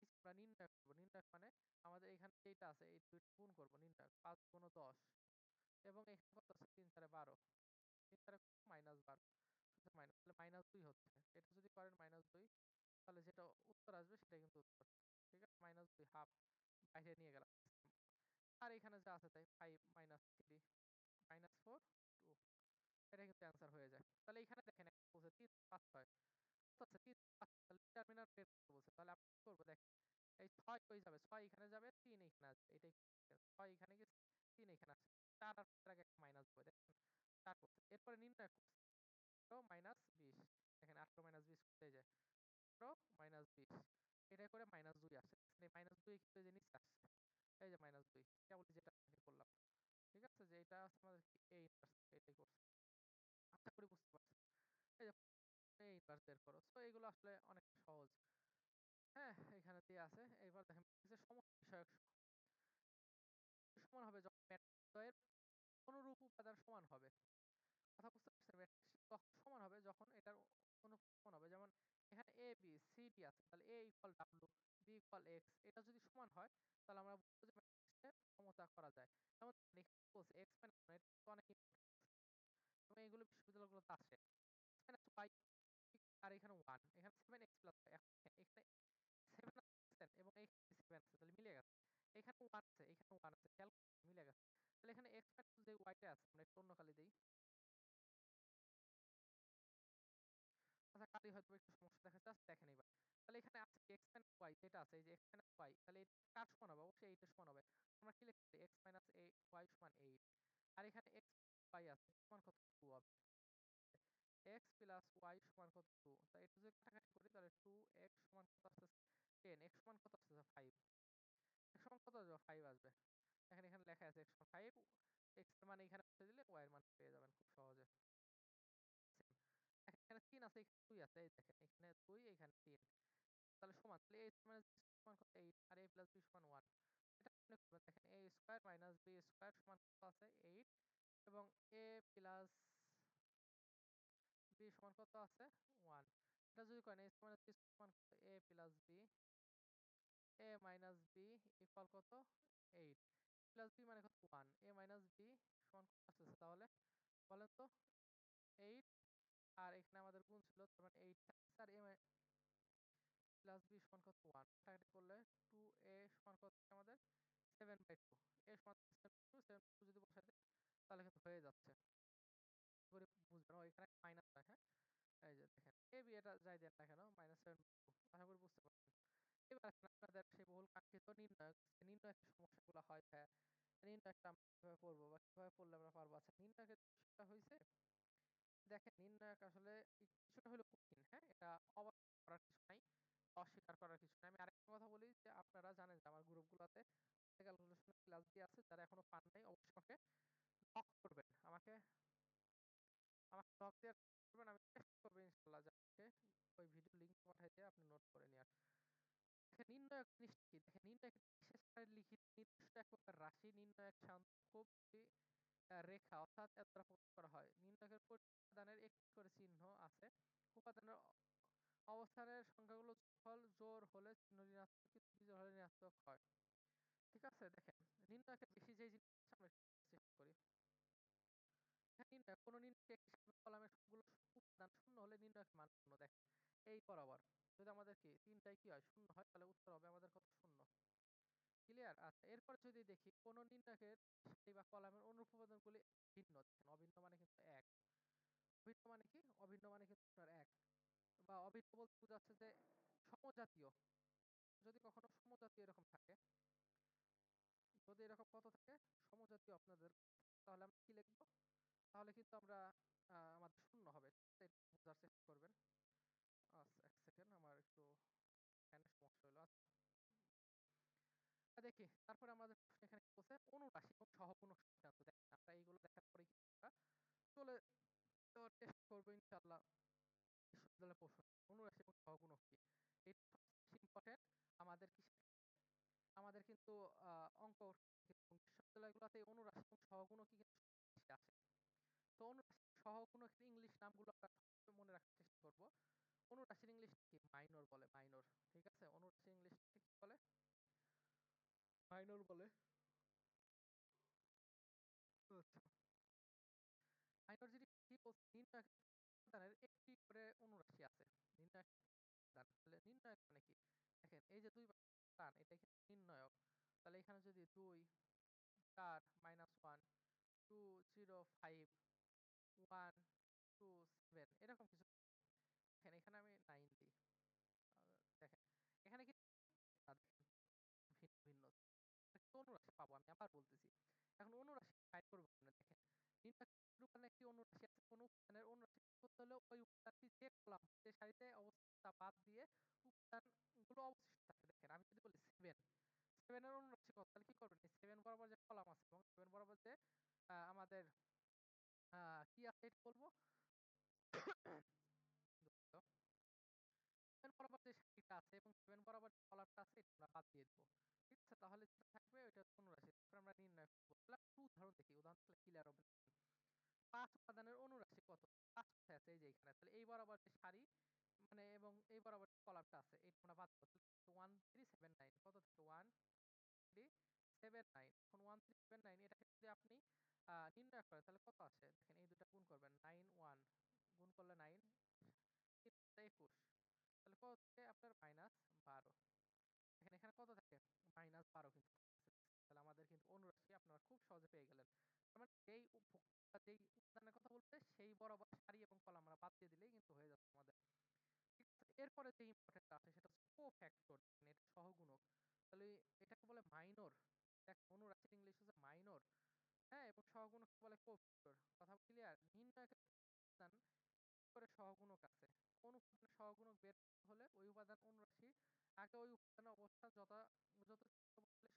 নিচে আমরা নির্ণয় করব। নির্ণয় মানে আমাদের এখানে যেটা আছে এই ২ টা গুণ করব। নির্ণয় ৫ গুণ ১০ এবং এখানে কত আছে? ৩ ৪ 12। ৩ ৪ -12 শুধু মাইনাস, তাহলে -2 হচ্ছে। এটা যদি করেন -2 তাহলে যেটা উত্তর আসবে সেটাই কিন্তু উত্তর। ঠিক আছে? -2 হাফ বাইরে নিয়ে গেলাম। আর এখানে যা আছে তাই 5 -3 -4 2 এটা কিন্তু অ্যান্সার হয়ে যায়। তাহলে এখানে দেখেন একটা বলছে ৩ ৫ ৬ কত আছে? ৩ ৫ তাহলে ডিটারমিনেন্ট বের করতে বলছে। তাহলে আমরা কি করব দেখেন। এই ৬ কই যাবে? ৬ এখানে যাবে, ৩ এখানে আসবে। এটাই ৬ এখানে গেছে, ৩ এখানে আসছে। ৪ আর ৫ এর আগে একটা মাইনাস হবে। দেখেন ৪ করছে। এরপরে নির্ণয় করছে 18 - 20 দেখেন 18 - 20 কোথায় যায়? 18 - 20 এটা করে -2 আসে। এই -2 কিন্তু এই যে নিচে আসছে। এই যে -2 কেবলই যেটা আগে করলাম। ঠিক আছে? যে এটা আছে আমাদের কি A ইনভার্স এটাই করছি। আশা করি বুঝতে পারছেন। এই যে A ইনভার্স বের করো। সো এগুলো আসলে অনেক সহজ। হ্যাঁ, এখানে দেয়া আছে। এবার দেখেন ম্যাট্রিক্সের সমস্ত বিষয়ক সমান হবে যখন ম্যাট্রিক্স দ্বয়ের অনুরূপ উপাদান সমান হবে। কথা বুঝতে পারছেন? ম্যাট্রিক্স তখন সমান হবে যখন এটার অনুপাত সমান হবে। যেমন এখানে A, B, C, D আছে। তাহলে A = W, B = X এটা যদি সমান হয় তাহলে আমরা বলব যে ম্যাট্রিক্সের সমতা করা যায়। যেমন এখানে বলছে X - 1 এটা তো অনেক ইম্পর্টেন্ট এবং এগুলো বিশ্ববিদ্যালয়গুলোতে আসে। X - y আর এখানে 1 এখানে 7x + y এখন এখানে 7 আছে এবং এখানে 7 আছে তাহলে মিলে গেছে। এখানে 1 আছে, এখানে 1 আছে। খেয়াল করুন মিলে গেছে। তাহলে এখানে x যে y টা আছে আমরা একটু অন্য কালি দেই। আচ্ছা কালি হয়তো একটু সমস্যা দেখা যাচ্ছে দেখেন এবার। তাহলে এখানে আছে x - y যেটা আছে এই যে x - y তাহলে এটা কার সমান হবে? অবশ্যই 8 এর সমান হবে। আমরা কি লিখতে পারি? x - y = 8 আর এখানে x y আছে সমান কত? 2 হবে। x + y সমান কত? 2 তো এটা যদি কাটাকাটি করি তাহলে 2x সমান কত আসতেছে? 10 x সমান কত আসতেছে? 5 x সমান কত আসবে? 5 আসবে। দেখেন এখানে লেখা আছে x সমান 5 x এর মান এখানে বসিয়ে দিলে y এর মান পেয়ে যাবেন খুব সহজে। এখানে ৩ আছে, এখানে ২ আছে। এই দেখেন এখানে ২, এখানে ৩। তাহলে সমান। তাহলে a মাইনাস b সমান কত? 8 আর a প্লাস b সমান 1। এটা কেমনে করবেন দেখেন a square minus b square সমান কত আছে? 8 এবং a প্লাস b সমান কত আছে? 1। এটা যদি করেন a স্কয়ার মাইনাস b সমান কত? a plus b, a minus b equal কত? 8 প্লাস b মানে কত? 1। a মাইনাস b সমান কত আসতেছে তাহলে? বলেন তো? 8 আর এখানে আমাদের গুণ ছিল, তার মানে 8 থাকছে আর a প্লাস b সমান কত? 1। কাটাকাটি করলে 2a সমান কত আমাদের? 7/2। a সমান 7/2, 7/2 যদি বসাই দেই তাহলে কিন্তু হয়ে যাচ্ছে। করে বুঝবেন এখানে মাইনাস হয়, হ্যাঁ? এই যে দেখেন a b এটা যাই দেন না কেন -7/2, আশা করি বুঝতে পারছেন। এবার আসেন আপনাদের সেই বহুল কাঙ্ক্ষিত নির্ণায়ক, নির্ণায়কের সমস্যাগুলো হয় হ্যাঁ, নির্ণায়কটা আমরা কিভাবে করবো বা কিভাবে করলে আমরা পারবো। আচ্ছা, নির্ণায়কের বিষয়টা হইছে, দেখেন নির্ণায়ক আসলে কিছুটা হলেও কঠিন, হ্যাঁ? এটা অবাক করার কিছু নাই, অস্বীকার করার কিছু নাই। আমি আরেকটা কথা বলি যে আপনারা জানেন যে আমার গ্রুপগুলোতে ক্যালকুলেশনের ক্লাস দিয়ে আছে। যারা এখনো পান নাই অবশ্যই আমাকে নক করবেন। আমাকে আমাকে নক দেওয়ার চেষ্টা করবেন। আমি চেষ্টা করব ইনশাআল্লাহ যে আপনাকে ওই ভিডিও লিংক পাঠাই দিয়ে আপনি নোট করে নেয়ার। দেখেন নির্ণায়ক জিনিসটা কি? দেখেন নির্ণায়ক বিশেষ আকারে লিখিত নির্দিষ্ট এক প্রকার রাশি। নির্ণায়ক সাধারণত খুব রেখা অর্থাৎ এর দ্বারা প্রকাশ করা হয়। নির্ণায়কের প্রতিটি উপাদানের একটি করে চিহ্ন আছে। উপাদানের অবস্থানের সংখ্যাগুলো যোগফল জোড় হলে চিহ্ন ঋণাত্মক, কিন্তু বিজোড় হলে ঋণাত্মক হয়। ঠিক আছে? দেখেন নির্ণায়কের বেশি যে জিনিসটা আমরা চেষ্টা করি। হ্যাঁ, নির্ণায়ক কোন নির্ণায়কে একটি সাময়িক কলামের সবগুলো উপাদান শূন্য হলে নির্ণায়কের মান শূন্য। দেখেন এই বরাবর যদি আমাদের কি তিনটাই কি হয়? শূন্য হয়, তাহলে উত্তর হবে আমাদের কত? শূন্য। ক্লিয়ার? আচ্ছা, এরপর যদি দেখি কোন নির্ণায়কের সারি বা কলামের অনুরূপ উপাদানগুলি ভিন্ন। দেখেন অভিন্ন মানে কিন্তু এক। অভিন্ন মানে কি? অভিন্ন মানে কিন্তু আপনার এক। বা অভিন্ন বলতে বোঝাচ্ছে যে সমজাতীয়। যদি কখনো সমজাতীয় এরকম থাকে, যদি এরকম কত থাকে? সমজাতীয় আপনাদের, তাহলে আমরা কি লিখবো? তাহলে কিন্তু আমরা আমাদের শূন্য হবে। এটা বোঝার চেষ্টা করবেন। আচ্ছা, এক সেকেন্ড, আমার একটু ফ্যানের সমস্যা হলো। আচ্ছা, দেখি তারপরে আমাদের প্রশ্ন এখানে কি বলছে? অনুরাশি এবং সহগুণক সংক্রান্ত। দেখেন আমরা এইগুলো দেখার পরে কি আমরা চলে যাওয়ার চেষ্টা করবো ইনশাআল্লাহ বিশ্ববিদ্যালয়ের প্রশ্ন। অনুরাশি এবং সহগুণক কি? এটা সবচেয়ে ইম্পর্টেন্ট আমাদের কিসে? আমাদের কিন্তু অঙ্ক বিশ্ববিদ্যালয়গুলোতে অনুরাশি এবং সহগুণকই কিন্তু বেশি আসে। তো অনুরাশি সহগুণকের ইংলিশ নামগুলো আমরা সবসময় মনে রাখার চেষ্টা করব। অনুরাশির ইংলিশ কি? মাইনর বলে, মাইনর। ঠিক আছে? অনুরাশির ইংলিশটাকে কি বলে? মাইনর বলে। আচ্ছা, মাইনর জিনিস কি বলছে? নির্ণায়ক উপাদানের একটি করে অনুরাশি আছে। নির্ণায়ক উপাদান, তাহলে নির্ণায়ক মানে কি? দেখেন এই যে ২ উপাদান, এটা কিন্তু নির্ণায়ক। তাহলে এখানে যদি ২, ৪, -1, 2, 0, 5, 1, 2, 7 এরকম কিছু। দেখেন এখানে আমি 9 দিই। দেখেন এখানে কিন্তু দেখেন ভিন্ন ভিন্ন অনুরাশি পাবো। আমি আবার বলতেছি। এখন অনুরাশি বাইর করব কেমনে? দেখেন নির্ণায়ক উপাদানে একটি অনুরাশি আছে। কোন উপাদানের অনুরাশি বের করতে হলে ওই উপাদানটি যে কলাম যে সারিতে অবস্থিত তা বাদ দিয়ে উপাদানগুলো অবশিষ্ট থাকে। দেখেন আমি যদি বলি 7, 7 এর অনুরাশি কত? তাহলে কি করবেন? এই 7 বরাবর যে কলাম আছে এবং 7 বরাবর যে আমাদের কি আছে এটা বলবো? দুঃখিত। 7 বরাবর যে সারিটা আছে এবং 7 বরাবর যে কলামটা আছে এটা আমরা বাদ দিয়ে দিব। ঠিক আছে? তাহলে যেটা থাকবে ওইটা হচ্ছে অনুরাশি। তারপর আমরা নির্ণয় করব। তাহলে একটু উদাহরণ দেখি। উদাহরণ তাহলে ক্লিয়ার হবে। ৫ উপাদানের অনুরাশি কত? ৫ কোথায় আছে? এই যে এখানে। তাহলে এই বরাবর যে সারি মানে এবং এই বরাবর যে কলামটা আছে এটা আমরা বাদ দেব। তাহলে 1379 কত থাকে? 1379। এখন 1379 এটাকে যদি আপনি নির্ণয় করেন তাহলে কত আসে? দেখেন এই দুটো গুণ করবেন। 91 গুণ করলে 9, ৩ 21। তাহলে কত থাকে আপনার? -12। দেখেন এখানে কত থাকে? -12 কিন্তু আছে। তাহলে আমাদের কিন্তু অনুরাশি আপনারা খুব সহজে পেয়ে গেলেন। তার মানে যেই উপাদানের কথা বলছে সেই বরাবর সারি এবং কলাম আমরা বাদ দিয়ে দিলেই কিন্তু হয়ে যাচ্ছে আমাদের। ঠিক আছে? এরপরে যে ইম্পর্টেন্ট আছে সেটা হচ্ছে কোফ্যাক্টর। এটা সহগুণক। তাহলে এটাকে বলে মাইনর। দেখ অনুরাশির ইংলিশ হচ্ছে মাইনর। হ্যাঁ, এবং সহগুণককে বলে কোফ্যাক্টর। কথা ক্লিয়ার? নির্ণায়কের উপাদান করে সহগুণক আছে। কোন উপাদানের সহগুণক বের করতে হলে ওই উপাদান অনুরাশি আগে ওই উপাদানের অবস্থা যত ছোট বললে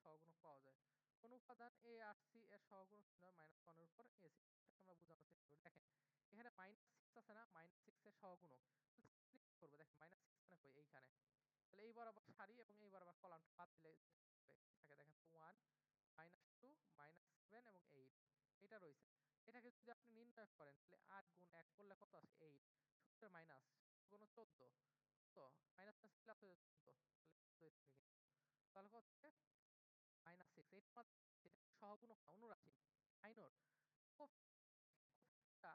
সহগুণক পাওয়া যায়। কোন উপাদান এ আর সি এর সহগুণক নির্ণয় -1 এর উপর এসি। এটাকে আমরা বোঝানোর চেষ্টা করি। দেখেন এখানে -6 আছে না? -6 এর সহগুণক। তাহলে 6 দিয়ে কি করব? দেখেন -6 মানে কই? এইখানে। তাহলে এই বরাবর সারি এবং এই বরাবর কলামটা বাদ দিলে হবে। কি থাকে দেখেন তো 1 -2 -7 এবং 8 এটা রইছে। এটাকে যদি আপনি নির্ণয় করেন তাহলে 8 গুণ 1 করলে কত আসে? 8 সূত্রে মাইনাস কোন 14 কত? মাইনাস মাইনাস প্লাস হয়ে যাচ্ছে 14 তাহলে 14 থাকে কিন্তু। তাহলে কত থাকে? -6 এটা এটা সহগুণক না অনুরাশি মাইনর।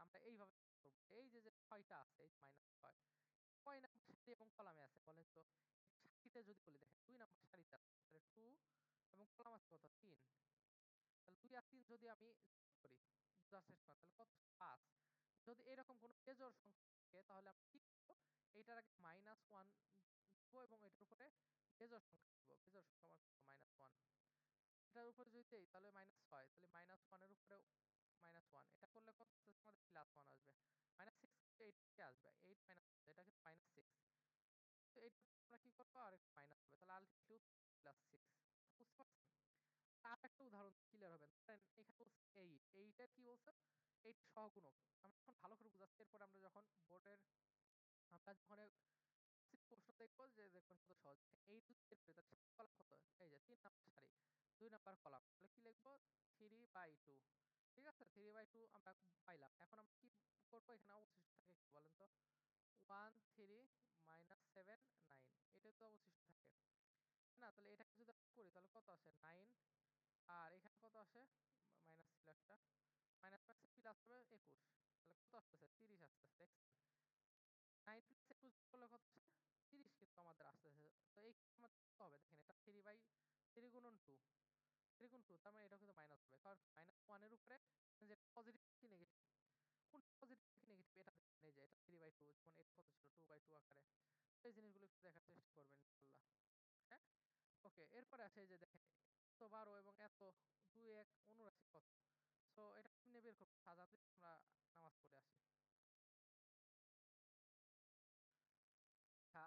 আমরা এইভাবে করব। এই যে ৬টা আছে এই -6 কয় নাম্বার সারি এবং কলামে আছে বলেন তো? সারিতে যদি বলি দেখেন ২ নাম্বার সারিতে আছে তাহলে 2 এবং কলাম আছে কত? 3 তাহলে ২ আর 3 যদি আমি যোগ করি বুঝার চেষ্টা করেন তাহলে কত? ৫ যদি এরকম কোনো বেজোড় সংখ্যা থাকে তাহলে আমরা কি করব? এইটার আগে -1 দিব এবং এটার উপরে বেজোড় সংখ্যা দিব। বেজোড় সংখ্যা মানে -1 এটার উপরে যদি দেই তাহলে -6 তাহলে -1 এর উপরেও -1 এটা করলে কত আসতেছে আমাদের +1 আসবে। -6 8 থেকে আসবে। 8 এটা কিন্তু -6 তো এটা আমরা কি করব? আরেকটু মাইনাস হবে। তাহলে আলটিমেটলি +6 বুঝতে পারছেন? আরেকটা উদাহরণ ক্লিয়ার হবে। ধরেন এখানে বলছে 8 8 এর কি বলছে? 8 সহগুণক। আমরা এখন ভালো করে বুঝাচ্ছি এরপর আমরা যখন বোর্ডের আমরা যখন প্রশ্ন দেখব যে দেখবেন কত সহজ। 8 যদি বের করি তাহলে সাত কলাম কত? এই যে ৩ নাম্বার সারি, ২ নাম্বার কলাম। তাহলে কি লিখব? 3/2 ঠিক আছে? 3/2 আমরা পাইলাম। এখন আমরা কি করব? এখানে অবশিষ্ট থাকে কি বলেন তো? 1 3 -7 9 এটা তো অবশিষ্ট থাকে। তাই না? তাহলে এটাকে যদি আমরা করি তাহলে কত আসে? 9 আর এখানে কত আসে? মাইনাস ছিল একটা। মাইনাস মাইনাসে প্লাস হবে 21 তাহলে কত আসতেছে? 30 আসতেছে। দেখছেন? 9 প্লাস 21 করলে কত আসে? 30 কিন্তু আমাদের আসতেছে। তো এইখানে আমাদের কত হবে? দেখেন এটা 3 গুণন 2 3 গুণ 2 তার মানে এটাও কিন্তু মাইনাস হবে। কারণ -1 এর উপরে যেটা পজিটিভ কি নেগেটিভ? কোনটা পজিটিভ কি নেগেটিভ এটা দেখেন এই যে এটা 3/2 যেমন এটা কত ছিল 2/2 আকারে। এই জিনিসগুলো একটু দেখার চেষ্টা করবেন ইনশাআল্লাহ। হ্যাঁ? ওকে এরপরে আসে এই যে দেখেন এত 12 এবং এত 2 1 অনুরাশি কত? সো এটা কেমনে বের করব? সাজান দিয়ে আমরা নামাজ পড়ে আসি।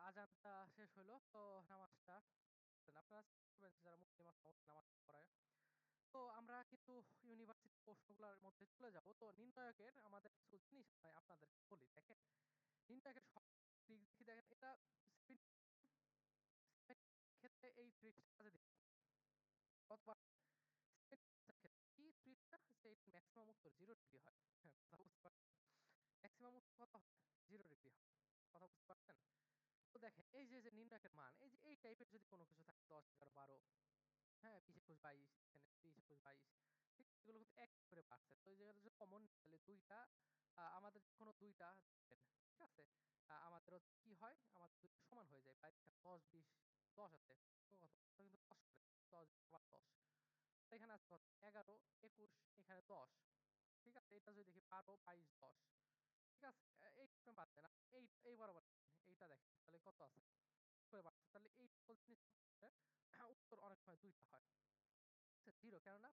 আজানটা শেষ হইলো। তো নামাজটা আপনারা চেষ্টা করবেন যারা মুসলিম আছে নামাজ পড়ায়। তো আমরা কিন্তু ইউনিভার্সিটি প্রশ্নগুলোর মধ্যে চলে যাব। তো নির্ণায়কের আমাদের কিছু জিনিস আমি আপনাদেরকে বলি। দেখেন নির্ণায়কের সব দিক দেখি দেখেন এটা 70 ক্ষেত্রে এই ট্রিক্সটা কাজে দিবে। কতবার 70% ক্ষেত্রে কি ট্রিক্সটা যে ম্যাক্সিমাম উত্তর 0 ডিগ্রি হয়। হ্যাঁ, কথা বুঝতে পারছেন? ম্যাক্সিমাম উত্তর কত হয়? 0 ডিগ্রি হয়। কথা বুঝতে পারছেন? তো দেখেন এই যে নির্ণায়কের মান এই যে এই টাইপের যদি কোনো কিছু থাকে 10 11 12 হ্যাঁ, 20 21 22 এখানে 20 21 22 ঠিক এগুলো কিন্তু এক করে বাড়ছে। তো এই জায়গাটা যদি কমন তাহলে ২ টা আমাদের যেকোনো ২ টা দিবেন। ঠিক আছে? আমাদের হচ্ছে কি হয়? আমাদের ২ টা সমান হয়ে যায়। প্রায় ১০ ২০ ১০ আছে। কত কিন্তু ১০ করে ১০ আবার ১০ এখানে আছে কত? ১১ ২১ এখানে ১০ ঠিক আছে? এটা যদি দেখি ১২ ২২ ১০ ঠিক আছে? এইটা আপনি বাদ দেন। এই বরাবর এইটা দেখেন তাহলে কত আছে? করে বাড়ছে। তাহলে এই সকল জিনিস উত্তর অনেক সময় ২ টা হয়। আচ্ছা 0 কেননা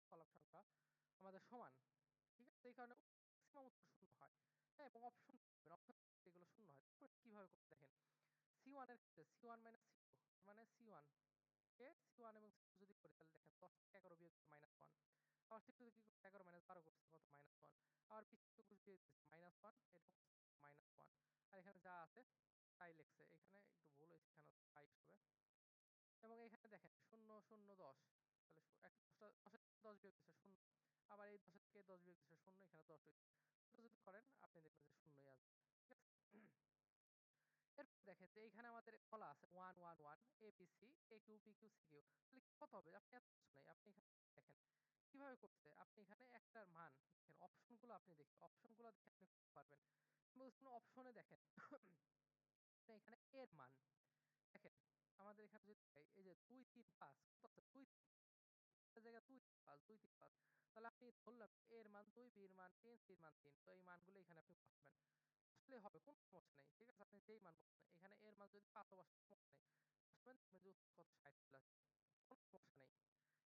ফলাফল সংখ্যা আমাদের সমান। ঠিক আছে? এই কারণে ম্যাক্সিমাম উত্তর শূন্য হয়। হ্যাঁ? এবং অপশন এগুলো শূন্য হয়। তারপরে কিভাবে করতে দেখেন। C1 এর ক্ষেত্রে C1 C2 মানে C1 কে C1 এবং C2 যদি করি তাহলে দেখেন ১০ থেকে ১১ বিয়োগ -1 আবার C2 তে কি করছে ১১ -12 করছে কত? -1 আবার ২০ থেকে ২১ বিয়োগ দিচ্ছে -1 এটাও করছে -1 আর এখানে যা আছে তাই লিখছে। এখানে একটু ভুল হয়েছে এখানে ২২ হবে। এবং এখানে দেখেন ০ ০ ১০ তাহলে ১০ থেকে ১০ বিয়োগ দিচ্ছে ০ আবার এই ১০ থেকে ১০ বিয়োগ দিচ্ছে ০ এখানে ১০ হইছে। এটা যদি করেন আপনি দেখবেন যে ০ ই আসবে। ঠিক আছে? এরপর দেখেন যে এইখানে আমাদের বলা আছে 1 1 1 ABC AQ BQ CQ তাহলে কত হবে? আপনি এত কিছু নাই। আপনি এখানে দেখেন কিভাবে করছে? আপনি এখানে একটার মান দেখেন অপশনগুলো আপনি দেখে অপশনগুলো দেখে আপনি করতে পারবেন। কোনো অপশনে দেখেন আপনি এখানে এর মান দেখেন আমাদের এখানে যদি এই যে ২ ৩ ৫ কত আছে? ২ জায়গায় ২ ৫ ২ ৩ ৫ তাহলে আপনি ধরলাম A এর মান ২ B এর মান ৩ C এর মান ৩ তো এই মানগুলো এখানে আপনি বসাবেন। আসলেই হবে কোনো সমস্যা নেই। ঠিক আছে? আপনি যেই মান বসান এখানে A এর মান যদি ৫ ও বসান সমস্যা নেই। বসাবেন দেখবেন যে উত্তর কত ৬০ চলে আসবে। কোনো সমস্যা নেই।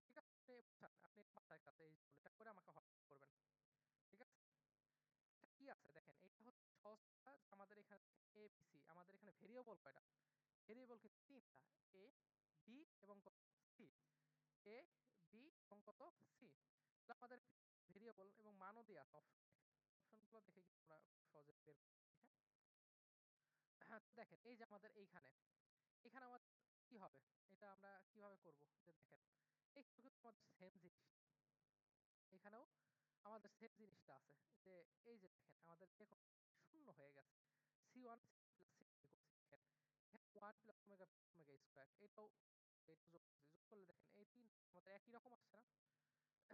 ঠিক আছে? আপনি বসান। আপনি বাসায় কাছে এই এটা করে আমাকে হোয়াটসঅ্যাপ করবেন। ঠিক আছে? এটা কি আছে দেখেন এটা হচ্ছে সহজ কথা যে আমাদের এখানে A B C আমাদের এখানে ভেরিয়েবল কয়টা? ভেরিয়েবল কিন্তু ৩ টা। A B এবং কত? C A, B এবং কত? C তাহলে আমাদের ভেরিয়েবল এবং মানও দেয়া আছে অপশন এক্সপ্রেশন গুলো দেখে কিন্তু আমরা খুব সহজে বের করতে পারি, হ্যাঁ? তো দেখেন এই যে আমাদের এখানে আমাদের কি হবে? এটা আমরা কিভাবে করব? যে দেখেন এখানেও কিন্তু আমাদের সেম জিনিস। এখানেও আমাদের সেম জিনিসটা আছে। যে এই যে দেখেন আমাদের দেখুন শূন্য হয়ে গেছে। C1 প্লাস C2 করছি দেখেন। এখানে 1 প্লাস ওমেগা ওমেগা স্কয়ার এটা যোগ করছি। যোগ করলে দেখেন এই ৩ আমাদের একই রকম আসছে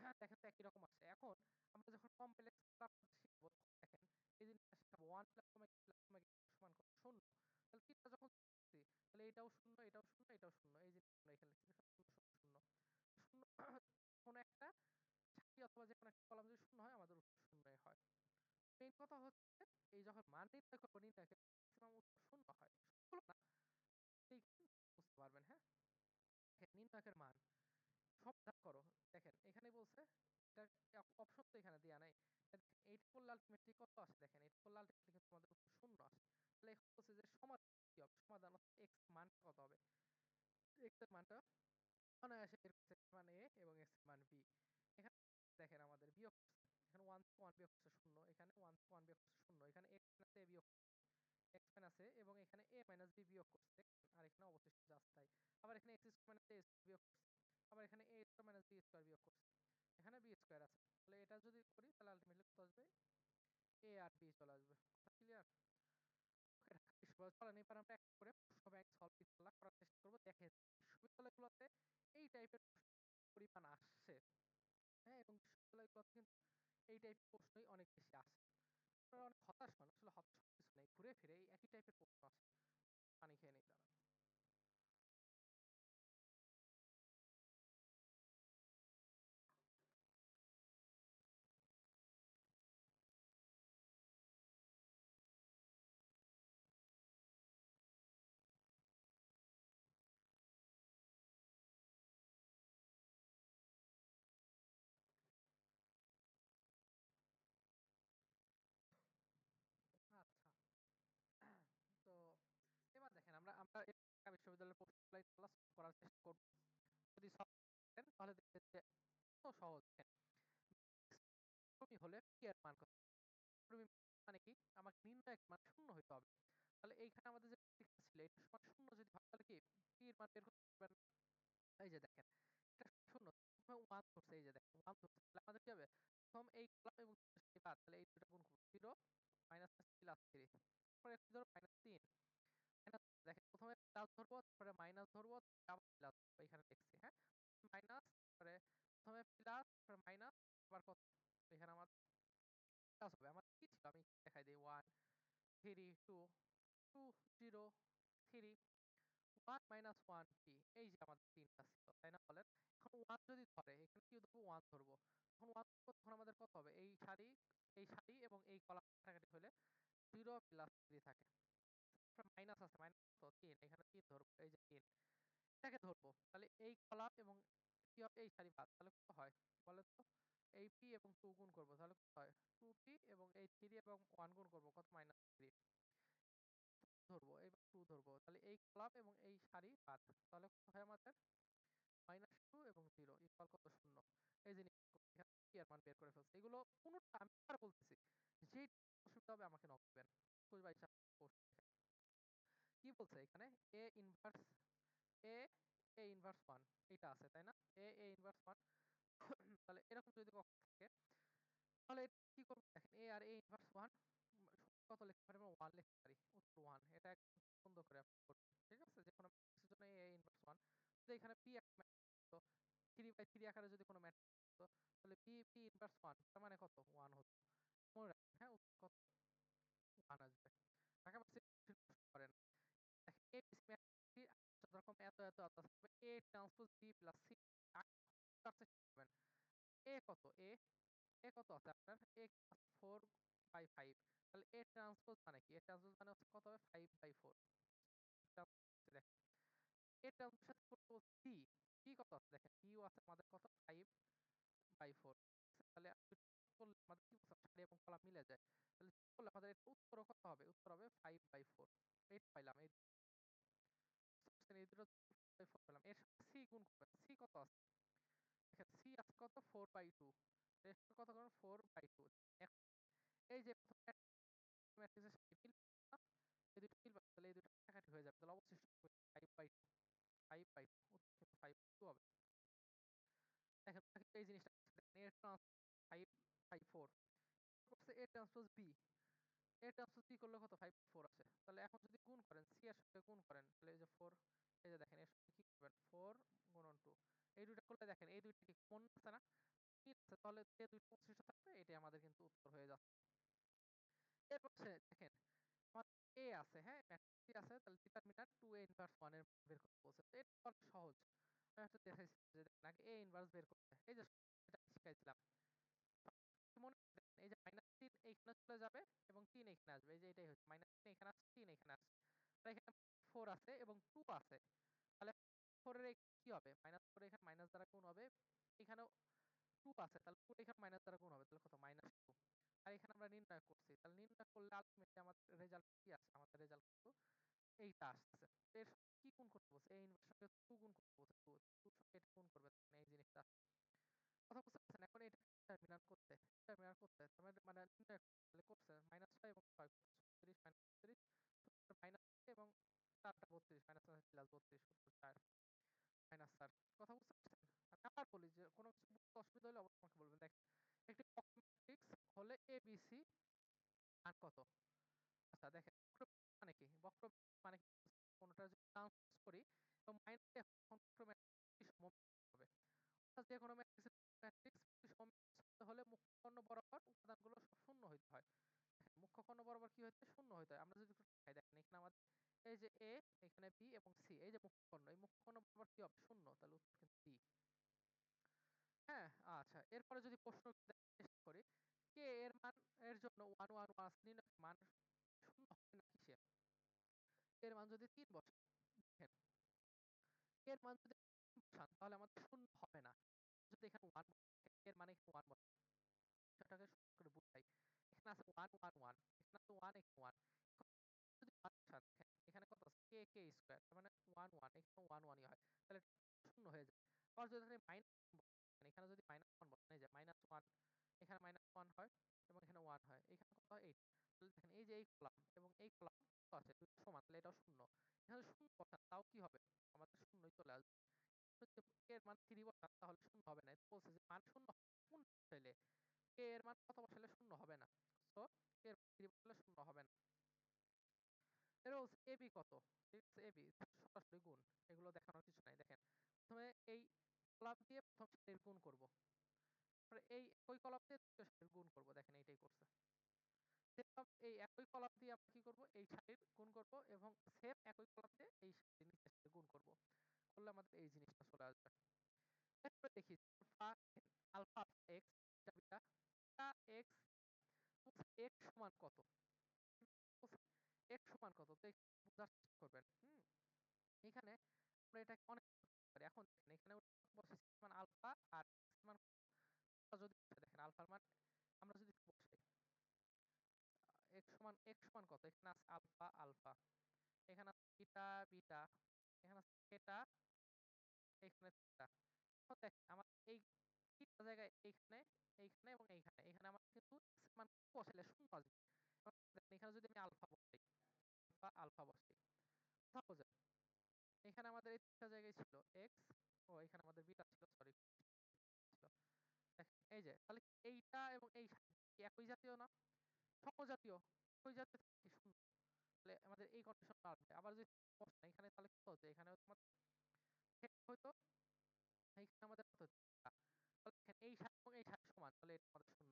না? দেখেন তো একই রকম আসছে। এখন আমরা যখন কমপ্লেক্স শিখবো তখন দেখেন এই জিনিসটা শিখাবো 1 প্লাস ওমেগা সমান কত? 0। তাহলে ৩ টা যখন করছি তাহলে এটাও 0, এটাও 0, এটাও 0। এই জিনিসটা আমরা এখানে লিখছি 0, 0, 0 কোন একটা সারি অথবা যেকোনো একটা কলাম যদি 0 হয় আমাদের উত্তর 0 হয়। মেইন কথা হচ্ছে এই যখন মান নির্ণয় করবো নির্ণয়কে ম্যাক্সিমাম উত্তর 0 হয়। সবগুলো না, এই বুঝতে পারবেন, হ্যাঁ? দেখেন নির্ণায়কের মান সমাধান করো। দেখেন এখানে বলছে এটা অপশন তো এখানে দেয়া নাই। দেখেন এইটা করলে আলটিমেটলি কত আসে দেখেন। এটা করলে আলটিমেটলি কিন্তু আমাদের উত্তর 0 আসে। তাহলে এখানে বলছে যে সমাধান কি হবে? সমাধান অর্থাৎ x এর মানটা কত হবে? x এর মানটা অনায়াসে বের করছে x মান a এবং x এর মান b। এখানে দেখেন আমাদের বিয়োগ করছে। এখানে 1 থেকে 1 বিয়োগ করছে 0, এখানে 1 থেকে 1 বিয়োগ করছে 0, এখানে x মাইনাস a বিয়োগ x মাইনাস a এবং এখানে a মাইনাস b বিয়োগ করছে আর এখানে অবশিষ্ট যা আছে তাই। আবার এখানে x square minus a square বিয়োগ করছে। আবার এখানে a square minus b square বিয়োগ করছে। এখানে b স্কয়ার আছে। তাহলে এটা যদি করি তাহলে আলটিমেটলি কত আসবে? a আর b চলে আসবে। কথা ক্লিয়ার? ওকে, চলেন এবার আমরা এক করে প্রশ্ন ব্যাংক সলভ ইনশাআল্লাহ করার চেষ্টা করব। দেখেন বিশ্ববিদ্যালয়গুলোতে এই টাইপের পরিমাণ আসছে, হ্যাঁ? এবং বিশ্ববিদ্যালয়গুলোতে কিন্তু এই টাইপের প্রশ্নই অনেক বেশি আসে। আপনারা অনেক হতাশ হন। আসলে হতাশ হওয়ার কিছু নেই। ঘুরে ফিরে এই একই টাইপের প্রশ্ন আসে। পানি খেয়ে নেই দাঁড়ান। আচ্ছা। তো এবার দেখেন আমরা আমরা ঢাকা বিশ্ববিদ্যালয়ের প্রশ্নগুলো ইনশাআল্লাহ সলভ করার চেষ্টা করব। যদি সলভ করেন তাহলে দেখবেন যে এত সহজ। দেখেন হলে p এর মান কত? পরিমিত মানে কি? আমাকে নির্ণায়ক মান 0 হইতে হবে। তাহলে এইখানে আমাদের যে পরীক্ষা ছিল এটা সমান 0 যদি হয় তাহলে কি p এর মান বের করতে পারবেন না? এই যে দেখেন এটা 0 প্রথমে 1 ধরছে এই যে দেখেন 1 ধরছে তাহলে আমাদের কি হবে? প্রথম এই কলাম এবং এই বাদ তাহলে এই দুটো গুণ করব 0 মাইনাস প্লাস 3 তারপরে কি ধরো -3 মাইনাস দেখেন প্রথমে প্লাস ধরবো তারপরে মাইনাস ধরবো আবার প্লাস এখানে লিখছি, হ্যাঁ? মাইনাস তারপরে প্রথমে প্লাস তারপরে মাইনাস আবার কত এখানে আমার প্লাস হবে। আমার কি ছিল আমি দেখাই দেই 1 3 2 2 0 3 1 মাইনাস 1 p এই যে আমাদের তিনটা ছিল তাই না বলেন? এখন 1 যদি ধরে এখানে কি ধরবো 1 ধরবো। তখন 1 ধরবো তখন আমাদের কত হবে? এই সারি এবং এই কলাম কাটাকাটি হলে 0 প্লাস 3 থাকে। তারপর মাইনাস আছে মাইনাস কত 3 এখানে 3 ধরবো এই যে 3 এটাকে ধরবো। তাহলে এই কলাম এবং কি হবে এই সারি বাদ তাহলে কত হয়? বলেন তো? এই p এবং 2 গুণ করব তাহলে কত হয়? 2p এবং এই 3 এবং 1 গুণ করব কত? -3 ধরবো এবার 2 ধরবো। তাহলে এই কলাম এবং এই সারি বাদ। তাহলে কত হয় আমাদের? -2 এবং 0 ইকুয়াল কত? 0। এই জিনিস এখানে p এর মান বের করে ফেলছি। এগুলো কোনটা আমি আবার বলতেছি। যেই অসুবিধা হবে আমাকে নক দিবেন। 21 কি বলছে এখানে? a inverse a a inverse 1 এটা আছে তাই না? a ইনভার্স 1 তাহলে এরকম যদি কখনো থাকে তাহলে এটা কি করব দেখেন a আর a ইনভার্স 1 কত লিখতে পারি আমরা 1 লিখতে পারি। উত্তর 1 এটা একদম সুন্দর করে আপনি করবেন। ঠিক আছে? যেকোনো ম্যাট্রিক্সের জন্য a ইনভার্স 1 যদি এখানে p একটা ম্যাট্রিক্স হতো 3/3 আকারে যদি কোনো ম্যাট্রিক্স হতো তাহলে p ইনভার্স 1 তার মানে কত? 1 হতো। মনে রাখবেন, হ্যাঁ? উত্তর কত? 1 আসবে। ঢাকা ভার্সিটির প্রশ্ন করেন। দেখেন ABC ম্যাট্রিক্সটি যথাক্রম এত আছে। A transpose B plus C তার চেষ্টা করবেন। A কত? A কত আছে আপনার? A আছে 4/5 তাহলে A ট্রান্সপোজ মানে কি? A ট্রান্সপোজ মানে হচ্ছে কত হবে? 5/4 দেখেন A ট্রান্সপোজ সাথে করতে বলছে D কত আছে দেখেন D ও আছে আমাদের কত? 5/4 তাহলে করলে আমাদের কি বলছে? সারি এবং কলাম মিলে যায়। তাহলে করলে আমাদের এর উত্তরও কত হবে? উত্তর হবে 5/4 8 পাইলাম। এই দুটো 5/4 পেলাম। এর সাথে C গুণ করবেন। C কত আছে? দেখেন C আছে কত? 4/2 এর সাথে কত করবেন? 4/2 এই যে প্রথম ম্যাট্রিক্সের সাথে মিল না? এই দুটো মিল পাচ্ছে, তাহলে এই দুটো কাটাকাটি হয়ে যাবে। তাহলে অবশিষ্ট 5/2 5/2 উত্তর কিন্তু 5/2 হবে। দেখেন ওরা কিন্তু এই জিনিসটা করছে, দেখেন A ট্রান্সপোজ 5/4 করছে, A transpose B, A transpose B করলে কত 5/4 আসে। তাহলে এখন যদি গুণ করেন C এর সাথে গুণ করেন, তাহলে এই যে 4, এই যে দেখেন এর সাথে কি করবেন 4 গুণন 2, এই দুইটা করলে দেখেন এই দুইটা কি কমন আছে না? মিল আছে, তাহলে যে দুইটা অবশিষ্ট থাকবে এটাই আমাদের কিন্তু উত্তর হয়ে যাচ্ছে। এরপর দেখেন আমাদের A আছে, হ্যাঁ ম্যাট্রিক্স আছে, তাহলে ডিটারমিন্যান্ট 2A ইনভার্স 1 এর মান বের করতে বলছে। তো এটা অনেক সহজ। আমি হয়তো দেখাইছিলাম যে দেখেন আগে A ইনভার্স বের করতে, এই যে এটা শিখাইছিলাম। মনে করে দেখেন, এই যে -3 এইখানে চলে যাবে এবং 3 এখানে আসবে, এই যে এটাই হচ্ছে -3 এখানে আসছে, 3 এখানে আসছে, তাহলে এখানে 4 আছে এবং 2 আছে, তাহলে 4 এর কি হবে -4 এখানে মাইনাস দ্বারা গুণ হবে, এখানেও 2 আছে, তাহলে 2 এখানে মাইনাস দ্বারা গুণ হবে, তাহলে কত -2, আর এখানে আমরা নির্ণয় করছি, তাহলে নির্ণয় করলে আলটিমেটলি আমাদের রেজাল্ট কি আসছে, আমাদের রেজাল্ট কিন্তু এইটা আসছে। এর সঙ্গে কি গুণ করতে বলছে, এই ইনভার্স সঙ্গে 2 গুণ করতে বলছে, 2 সঙ্গে এটা গুণ করবে, এই জিনিসটা কথা বুঝতে পারছেন। এখন এটা ডিটারমিন্যান্ট করতে, তার মানে নির্ণয় করতে করছে -6 এবং 6 36 -36 মাইনাস এবং 4টা 32 -32 উত্তর 4 -4। কথা বুঝতে পারছেন? আমি আবার বলি যে কোনো কিছু বুঝতে অসুবিধা হলে অবশ্যই আমাকে বলবেন। দেখেন একটি বক্র ম্যাট্রিক্স হলে ABC মান কত? আচ্ছা দেখেন বক্র মানে কি? বক্র মানে কি? কোনটা যদি ট্রান্সপোজ করি এবং মাইনাস দিয়ে বক্র ম্যাট্রিক্স সমমিত হবে। অর্থাৎ যে কোনো ম্যাট্রিক্স সমমিত হলে মুখ্য কর্ণ বরাবর উপাদানগুলো সব শূন্য হইতে হয়। দেখেন মুখ্য কর্ণ বরাবর কি হইতে শূন্য হইতে হয়। আমরা যদি একটু দেখাই, দেখেন এখানে আমাদের এই যে A, এখানে B এবং C, এই যে মুখ্য কর্ণ, এই মুখ্য কর্ণ বরাবর কি হবে শূন্য, তাহলে উত্তর কিন্তু B। হ্যাঁ, আচ্ছা এরপরে যদি প্রশ্ন দেখার চেষ্টা করি, কে এর মান এর জন্য 1 1 1 নির্ণয় মান শূন্য হবে না কিসে? এর মান যদি 3 বসান, দেখেন এর মান যদি 3 বসান তাহলে আমাদের শূন্য হবে না। যদি এখানে 1 বসান, এর মানে এখানে 1 বসান, বিষয়টাকে সুন্দর করে বুঝাই। এখানে আছে 1 1 1, এখানে আছে 1 এখানে 1, যদি 1 বসান, দেখেন এখানে কত আছে k k স্কয়ার, তার মানে 1 1, এখানে 1 1 ই হয়, তাহলে শূন্য হয়ে যায়। আবার যদি এখানে মাইনাস বসান, এখানে যদি -1 বসান, এই যে -1, এখানে -1 হয় এবং এখানে 1 হয়, এখানে কত হয় 8, তাহলে দেখেন এই যে এই কলাম এবং এই কলাম কত আছে দুটো সমান, তাহলে এটাও শূন্য। এখানে শূন্য বসান তাও কি হবে, আমাদের শূন্যই চলে আসবে। যদি এর মান 3 বসান তাহলে শূন্য হবে না। বলছে যে মান শূন্য কোন বসাইলে, কে এর মান কত বসাইলে শূন্য হবে না, সো কে এর মান 3 বসাইলে শূন্য হবে না। এর বলছে এবি কত, ঠিক আছে এবি সরাসরি গুণ, এগুলো দেখানোর কিছু নাই। দেখেন প্রথমে এই কলাম দিয়ে প্রথম সারির গুণ করব, তারপরে এই একই কলাম দিয়ে দ্বিতীয় সারির গুণ করব, দেখেন এইটাই করছে। সেম এই একই কলাম দিয়ে আমরা কি করব, এই সারির গুণ করব এবং সেম একই কলাম দিয়ে এই সারির নিচের সারির গুণ করব, করলে আমাদের এই জিনিসটা চলে আসবে। এরপরে দেখি alpha alpha X beta X X সমান কত, এক্স সমান কত, তো বোঝার চেষ্টা করবেন। এখানে আমরা এটাকে অনেক করতে পারি। এখন দেখেন এখানে বসেছি মান আলফা আর এক্স মান যদি দেখেন আলফার মান আমরা যদি বসাই এক্স সমান কত, এখানে আছে আলফা আলফা, এখানে আছে বিটা বিটা, এখানে আছে থিটা, এখানে থিটা। এখন দেখেন আমার এই তিনটা জায়গায় এইখানে এইখানে এবং এইখানে এখানে আমার কিন্তু এক্স এর মান বসাইলে শূন্য আসবে। এখন দেখেন এখানে যদি আমি আলফা বসাই, আলফা বসাই, কথা বোঝেন? এখানে আমাদের এই তিনটা জায়গায় ছিল এক্স, ও এখানে আমাদের বিটা ছিল, সরি ছিল। দেখেন এই যে তাহলে এইটা এবং এই কি একই জাতীয় না, সমজাতীয়, একই জাতীয় কি শূন্য, তাহলে আমাদের এই কন্ডিশন আসবে। আবার যদি বসাই এখানে তাহলে কত হচ্ছে, এখানে হয়তো এইখানে আমাদের কত হচ্ছে, তাহলে দেখেন এই সারি এবং এই সারি সমান, তাহলে এটা আমাদের শূন্য।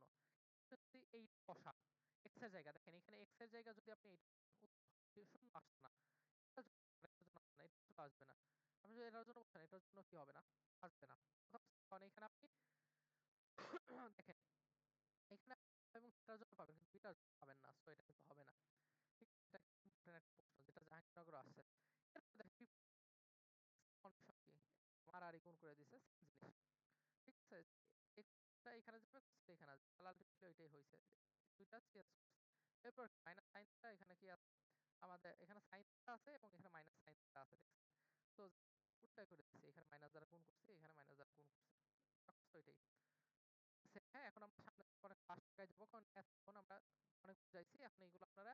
যদি এই বসান এক্স এর জায়গা, দেখেন এখানে এক্স এর জায়গা যদি আপনি শূন্য আসছে না, এটা আসবে না। আপনি যদি এটার জন্য বসান এটার জন্য কি হবে না, আসবে না। কারণ এখানে আপনি দেখেন এখানে এবং এটার জন্য পাবেন কিন্তু বিটার জন্য পাবেন না, সো এটা কিন্তু হবে না। ঠিক আছে? এটা ইম্পর্টেন্ট একটা প্রশ্ন যেটা জাহাঙ্গীরনগর আসছে। এরপর দেখেন কন্ডিশন কি, মারামারি গুণ করে দিছে সেম জিনিস, ঠিক আছে? এটা এখানে যাবে এখানে আসবে, তাহলে আলটিমেটলি ওইটাই হইছে, দুইটা চেঞ্জ করছে। এরপর মাইনাস সাইন থিটা, এখানে কি আছে আমাদের, এখানে সাইন থিটা আছে এবং এখানে মাইনাস সাইন থিটা আছে, দেখছেন? তো উল্টাই করে দিচ্ছি, এখানে মাইনাস দ্বারা গুণ করছি, এখানে মাইনাস দ্বারা গুণ করছি, ওইটাই। হ্যাঁ, এখন আমরা সামনে পরে ক্লাস যাবো, কারণ এতক্ষণ আমরা এগুলো আপনারা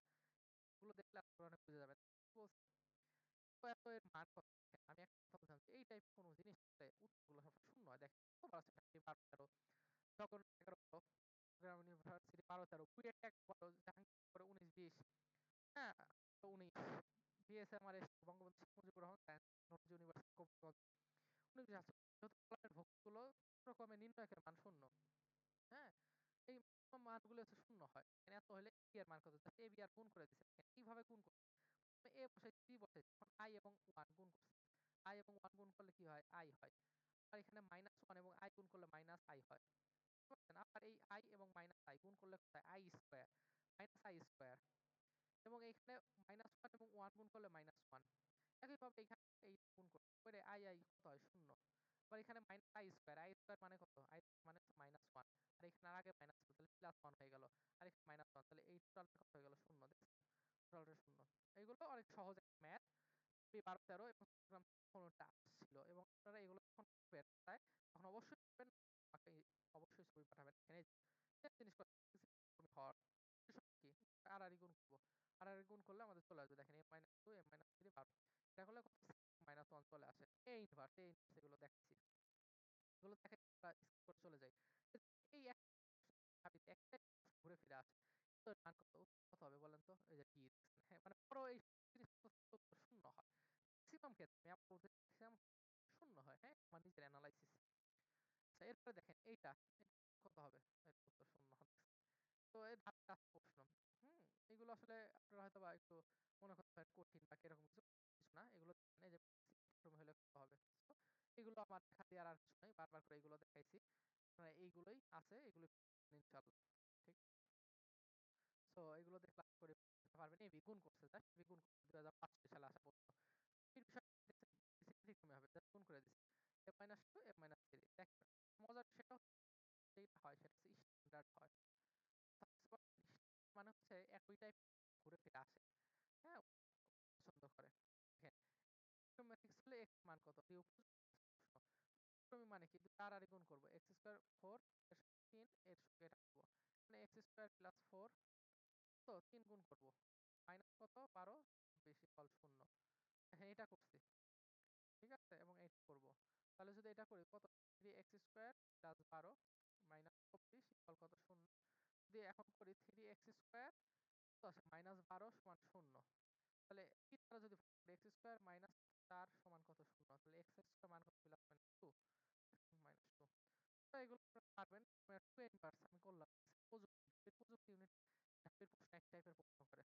এগুলো দেখলে আপনারা অনেক বুঝে যাবেন। বলছে এত এর মান কত? আমি একটা কথা বলছিলাম যে এই টাইপ কোন জিনিস হলে উত্তরগুলো সবসময় শূন্য হয়। দেখেন কতবার আছে 12, 13, জগন্নাথ 11, চট্টগ্রাম ইউনিভার্সিটি 12, 13, বুয়েট 11, জাহাঙ্গীরনগর 19, 20, হ্যাঁ 19, BSMRS Bangabandhu Sheikh Mujibur Rahman science technology university Gopalganj 19, 20 যেহেতু কলামের ভুক্তগুলো ক্রমে নির্ণায়কের মান শূন্য। হ্যাঁ, এই মানগুলো হচ্ছে শূন্য হয়। এত হলে বি এর মান কত? জাস্ট এ বি আর গুণ করে দিছে। কিভাবে গুণ করব? এ বসাইছি বি বসাইছি। এখন i এবং 1 গুণ করছি। i এবং 1 গুণ করলে কি হয়? i হয়। আর এখানে -1 এবং i গুণ করলে -i হয়। বুঝতে পারছেন? আবার এই i এবং -i গুণ করলে কত হয়? i square, -i square. এবং এখানে -1 এবং 1 গুণ করলে -1। একইভাবে এখানে এই গুণ করে i কত হয়? 0। আবার এখানে -i স্কয়ার, i স্কয়ার মানে কত? i মানে হচ্ছে -1। আর এখানে আর আগে মাইনাস ছিল তাহলে +1 হয়ে গেল। আর এখানে -1 তাহলে এই টোটালটা কত হয়ে গেল? 0। দেখছেন? টোটালটা 0। এগুলো অনেক সহজ একটা ম্যাথ। 12, 13 এবং চট্টগ্রাম 15টা আসছিল এবং আপনারা এগুলো যখন করবেন প্রায় তখন অবশ্যই করবেন আমাকে অবশ্যই ছবি পাঠাবেন। এখানে সেম জিনিস হওয়ার কি আর গুণ করব। আর গুণ করলে আমাদের চলে আসবে। দেখেন m-2 m-3 12। এটা করলে কত -1 চলে আসে। a ইনভার্স এগুলো দেখাচ্ছি। এগুলো দেখে স্কিপ করে চলে যাই। এই একটাই ঘুরে ফিরে আসে। তো এর মান কত হবে বলেন তো? এই যে d দেখছেন। হ্যাঁ, মানে বড় এই জিনিসটা শূন্য হয়। ম্যাক্সিমাম ক্ষেত্রে আমি আপনাকে বলছি ম্যাক্সিমাম শূন্য হয়। হ্যাঁ, আমার নিজের এনালাইসিস। আচ্ছা এরপরে দেখেন এইটা কত হবে? এর উত্তর শূন্য হবে। তো এই ধাপটা প্রশ্ন। এগুলো আসলে আপনারা হয়তোবা একটু মনে করতে পারেন কঠিন বা এরকম কিছু না। এগুলো জানেন যে ক্রমে হলে কত হবে। তো এগুলো আমার দেখা দেওয়ার আর কিছু নাই। বারবার করে এগুলো দেখাইছি। আপনারা এইগুলোই আছে এগুলো ইনশাআল্লাহ। ঠিক। সো এগুলো দিয়ে ক্লাস করে পারবেন। এবি গুণ করছে জাস্ট এবি গুণ 2005 সালে আসা পর্যন্ত। এই বিষয়টা ঠিক কমে হবে। জাস্ট গুণ করে দিছি। m-2 m-3 দেখেন মজার সেটা যেটা হয় সেটা হচ্ছে স্ট্যান্ডার্ড হয়। মানে হচ্ছে একই টাইপ ঘুরে ফিরে আসে। হ্যাঁ, পছন্দ করে। দেখেন ম্যাট্রিক্স হলে x মান কত? দিয়ে প্রশ্ন। ক্রমিক মানে কি? আর গুণ করব। x² 4 এর সাথে 3 এর সঙ্গে এটা করব। মানে x² + 4 তো 3 গুণ করব। মাইনাস কত? 12 বেশি ফল 0। হ্যাঁ, এটা করছি। ঠিক আছে? এবং এটা করব। তাহলে যদি এটা করি কত? 3x² + 12 -24 কত? 0। যদি এখন করি 3x² কত আসে? -12 = 0। তাহলে কি দ্বারা যদি x² -4 সমান কত? 0। তাহলে x² মান কত? +2 -2। তো এগুলো আপনারা পারবেন। 2 ইনভার্স আমি করলাম। প্রযুক্তি ইউনিট ঢাবির প্রশ্ন এক টাইপের প্রশ্ন করে।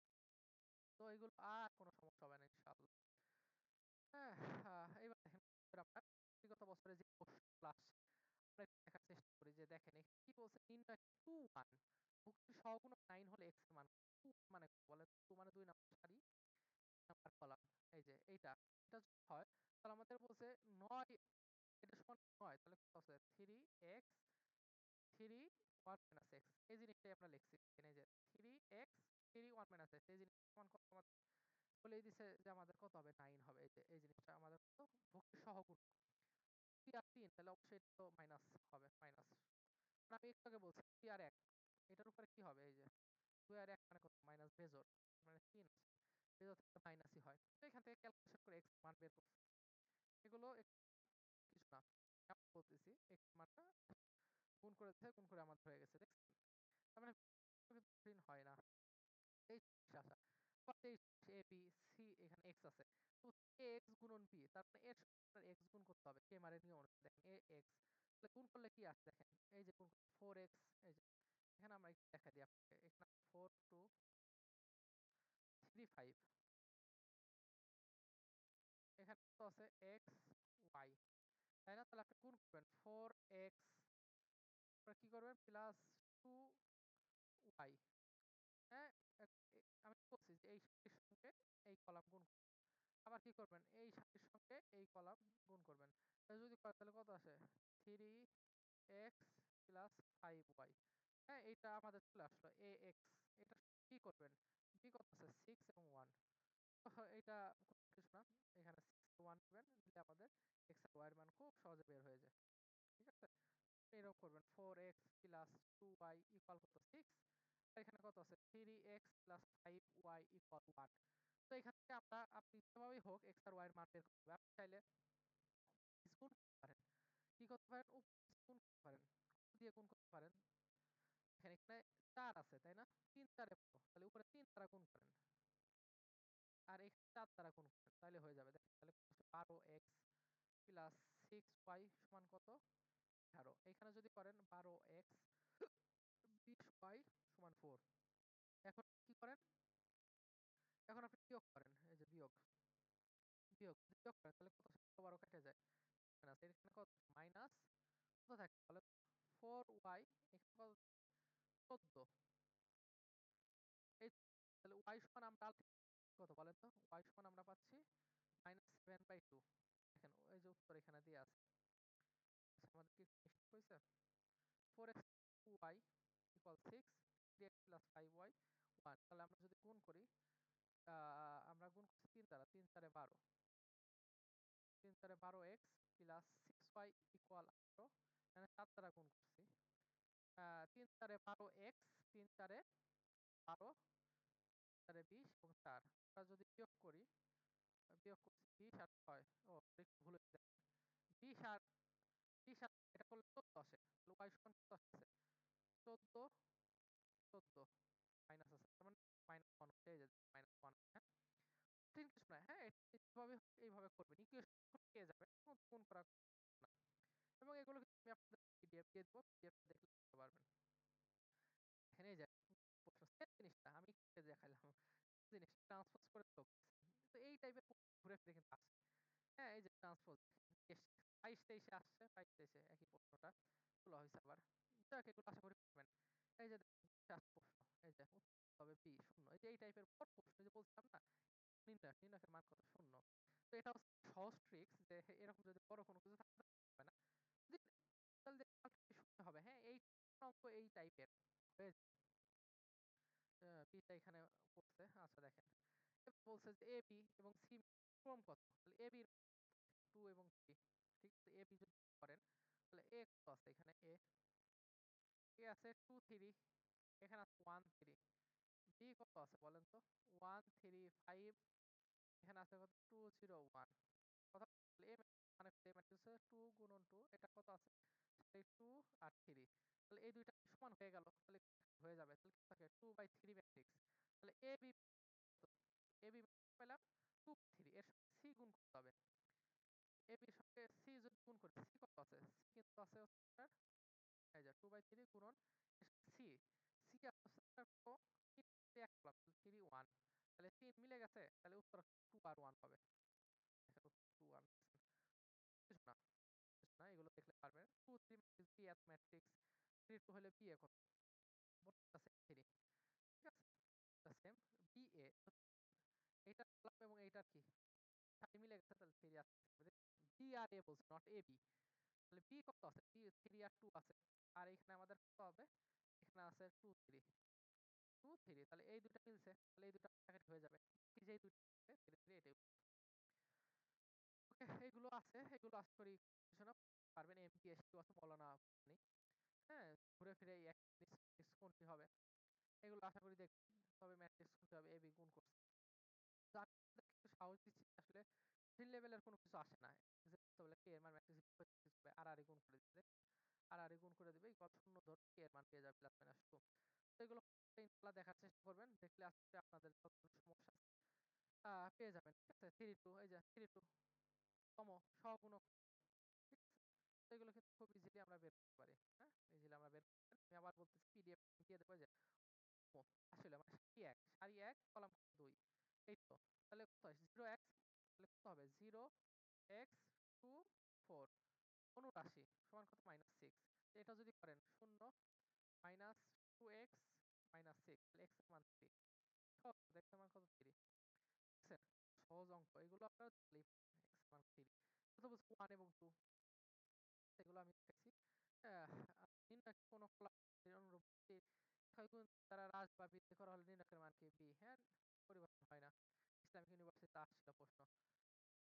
তো এগুলো আর কোনো সমস্যা হবে না ইনশাআল্লাহ। হ্যাঁ, এবার দেখেন আমরা বিগত বছরে যে প্রশ্নগুলো আসছে আমরা একটু দেখার চেষ্টা করি যে দেখেন এখানে কি বলছে নির্ণয় 2 1 ভুক্তির সহগুণক 9 হলে x এর মান 2 মানে কত বলেন 2 মানে 2 নাম্বার সারি নাম্বার কলাম এই যে এইটা এটা যদি হয় তাহলে আমাদের বলছে 9 এটা সমান 9 তাহলে কত আছে 3x 3 1 minus x এই জিনিসটাই আমরা লিখছি এই যে 3x 3 1 minus x এই জিনিসটা সমান কত আমাদের বলেই দিছে যে আমাদের কত হবে 9 হবে এই যে এই জিনিসটা আমাদের কত ভুক্তির সহগুণ 2 আর 3 তাহলে অবশ্যই এটা তো মাইনাস হবে মাইনাস আমি একটু আগে বলছি 2 আর 1 এটার উপরে কি হবে এই যে 2 আর 1 মানে কত মাইনাস বেজোর মানে 3 আছে বেজোর থেকে মাইনাসই হয় তো এখান থেকে ক্যালকুলেশন করে x মান বের করছি এগুলো কিছু না আমি বলতেছি x মানটা গুণ করে দিতে গুণ করে আমাদের হয়ে গেছে দেখছেন তার মানে কিন্তু প্রিন্ট হয় না এই আসা আবার এই a b c এখানে x আছে তো x গুণন b তার মানে এর সাথে x গুণ করতে হবে কেমারের নিয়ম অনুসারে দেখেন a x তাহলে গুণ করলে কি আসে দেখেন এই যে গুণ 4x এই যে এখানে আমরা একটু দেখা দিই আপনাকে এখানে 4 2 3 5 এখানে তো আছে x y তাই না তাহলে আপনি গুণ করবেন 4x কি করবেন প্লাস 2y হ্যাঁ আমি বলছি যে এই সারির সঙ্গে এই কলাম গুণ আবার কি করবেন এই সারির সঙ্গে এই কলাম গুণ করবেন যদি করেন তাহলে কত আসে 3x প্লাস 5y হ্যাঁ এইটা আমাদের চলে আসলো ax এটা কি করবেন b কত আছে 6 এবং 1 এটা কোনো কিছু না এখানে 6 1 নেবেন নিলে আমাদের x আর y এর মান খুব সহজে বের হয়ে যায় ঠিক আছে এরকম করবেন 4x প্লাস 2y ইকুয়াল কত 6 এখানে কত আছে? 3x + 5y = 1। তো এখান থেকে আপনি যেভাবেই হোক x আর y এর মান বের করতে হবে। আপনি চাইলে গুণ করতে পারেন। কি করতে পারেন? গুণ করতে পারেন। কত দিয়ে গুণ করতে পারেন? এখানে 4 আছে, তাই না? 3 4 এ কত? তাহলে উপরে 3 দ্বারা গুণ করেন। আর এখানে 4 দ্বারা গুণ করেন। তাইলে হয়ে যাবে। দেখেন তাহলে 12x + 6y সমান কত? 18। এখানে যদি করেন 12x 20y সমান 4। এখন কি করেন? এখন আপনি বিয়োগ করেন। এই যে বিয়োগ। যদি বিয়োগ করেন তাহলে কত 12 কেটে যায়। মাইনাস এখানে কত? মাইনাস কত থাকে বলেন? 4y এখানে কত? 14। এই তাহলে y সমান আমরা কত বলেন তো? y সমান আমরা পাচ্ছি -7/2। দেখেন এই যে উত্তর এখানে দেয়া আছে। আচ্ছা আমাদের কি মিস্টেক হইছে? 4x 2y = 6, 3x + 5y 1। তাহলে আমরা যদি গুণ করি, আ আমরা গুণ করছি 3 দ্বারা, 3 4 এ 12। 3 4 এ 12x + 6y = 18। এখানে 7 দ্বারা গুণ করছি। 3 4 এ 12x, 3 4 এ 12, 4 এ 20 এবং 4। আমরা যদি বিয়োগ করি, বিয়োগ করছি 20 আর 6। ও একটু ভুল হয়েছে। 20 আর 20 আর এটা করলে 14 আসে। তাহলে y সমান কত আসছে? 14, 14 মাইনাস আছে। তার মানে -1 হচ্ছে। এই যে -1, হ্যাঁ? কঠিন কিছু না, হ্যাঁ? এটা যেভাবে হোক এইভাবে করবেন। ইকুয়েশন পেয়ে যাবেন। গুণ করা না। এবং এগুলো কিন্তু আমি আপনাদের পিডিএফ দিয়ে দেব। পিডিএফ দেখলে বুঝতে পারবেন। এখানে এই যে প্রশ্ন সেম জিনিসটা আমি একটু দেখাইলাম। জিনিস ট্রান্সপোজ করে তো এই টাইপের ঘুরে ফিরে কিন্তু আসে। হ্যাঁ, এই যে ট্রান্সপোজ 22-23 এ আসছে, 22-23 একই প্রশ্নটা তোলা হইছে আবার। যাক এগুলো আশা করি পারবেন। এই যে দেখেন প্রশ্ন, এই যে উত্তর হবে B 0। এই যে এই টাইপের বড় প্রশ্ন যে বলছিলাম না, নির্ণায়কের মান কত? 0। তো এটা হচ্ছে সহজ ট্রিক্স যে এরকম যদি বড় কোনো কিছু থাকতে হবে না। যদি তাহলে শূন্য হবে, হ্যাঁ? এই অঙ্ক এই টাইপের হয়ে B টা এখানে পড়ছে। আচ্ছা দেখেন। এবার বলছে যে AB এবং C ক্রম কত? তাহলে AB 2 এবং 3, ঠিক আছে? AB যদি করেন তাহলে A কত আছে এখানে? A আছে 2 3, এখানে আছে 1 3। B কত আছে বলেন তো? 1 3 5, এখানে আছে কত? 2 0 1। কথা বলে A মানে A ম্যাট্রিক্সে 2 গুণন 2 এটা কত আছে? 2 আর 3। তাহলে এই দুইটা সমান হয়ে গেল। তাহলে হয়ে যাবে। তাহলে কি থাকে? 2/3 ম্যাট্রিক্স। তাহলে AB পেলাম 2/3, এর সাথে C গুণ করতে হবে। AB এর সঙ্গে C যদি গুণ করি, C কত আছে? C কিন্তু আছে হচ্ছে আপনার এই যে 2/3 গুণন C, C আছে আপনার কত? 3 দিয়ে 1 করলাম, 3 1। তাহলে 3 মিলে গেছে। তাহলে উত্তর 2 আর 1 হবে। দেখেন উত্তর 2 1 কিছু না, কিছু না, এগুলো দেখলে পারবেন। 2 3 ম্যাট্রিক্স B এত ম্যাট্রিক্স, 3 2 হলে BA কত? বোর্ডটা সেম 3, ঠিক আছে? এটা সেম BA, এইটা করলাম এবং এইটার কি? 4 মিলে গেছে, তাহলে 3 আর B আর A বলছে, নট AB। তাহলে B কত আছে? B 3 আর 2 আছে। আর এখানে আমাদের কত হবে? এখানে আছে 2 3, 2 3। তাহলে এই দুটো মিলছে। তাহলে এই দুটো কাটাকাটি হয়ে যাবে। কি যেই দুটো হবে ধীরে ধীরে এটাই। ওকে, এগুলো আছে। এগুলো আশা করি গবেষণা পারবেন। MPSQ আছে মৌলানা ভাসানী। হ্যাঁ? ঘুরে ফিরে এই এক ম্যাট্রিক্স কোনটি হবে? এগুলো আশা করি দেখবেন। তবে ম্যাট্রিক্স কোনটি হবে? AB গুণ করছে। তো আমি আপনাদেরকে একটু সাহস দিচ্ছি আসলে কঠিন লেভেলের কোনো কিছু আসে না। বলে K এর মান ম্যাট্রিক্স আড়াআড়ি গুণ করে দিবে। আড়াআড়ি গুণ করে দিবে ইকুয়াল 0 ধরে K এর মান পেয়ে যাবে +-2। তো এগুলো ইনশাআল্লাহ দেখার চেষ্টা করবেন। দেখলে আজকে আপনাদের যত সমস্যা আছে পেয়ে যাবেন। ঠিক আছে? 3 2 এই যে 3 2 তম সহগুণক, ঠিক আছে? তো এগুলো কিন্তু খুব ইজিলি আমরা বের করতে পারি। হ্যাঁ? ইজিলি আমরা বের করতে পারি। আমি আবার বলতেছি পিডিএফ দিয়ে দেব, যে আসলে মানে সারি 1 কলাম 2 এই তো। তাহলে কত হয়? 0x, তাহলে কত হবে? 0x 2 4 79 সমান কত? -6। তো এটা যদি করেন 0 -2x -6, তাহলে x এর মান 3। সহজ, x এর মান কত? 3। দেখছেন? সহজ অঙ্ক। এগুলো আপনারা জানলেই পারবেন। x এর মান 3। কথা বলছি 1 এবং 2, এগুলো আমি দেখেছি। নির্ণয় কোন ফলাফলের অনুরূপী ক্ষয়গুণ দ্বারা হ্রাস বা বৃদ্ধি করা হলে নির্ণায়কের মান কি? b। হ্যাঁ, পরিবর্তন হয় না। ইসলামিক ইউনিভার্সিটিতে আসছিল প্রশ্ন।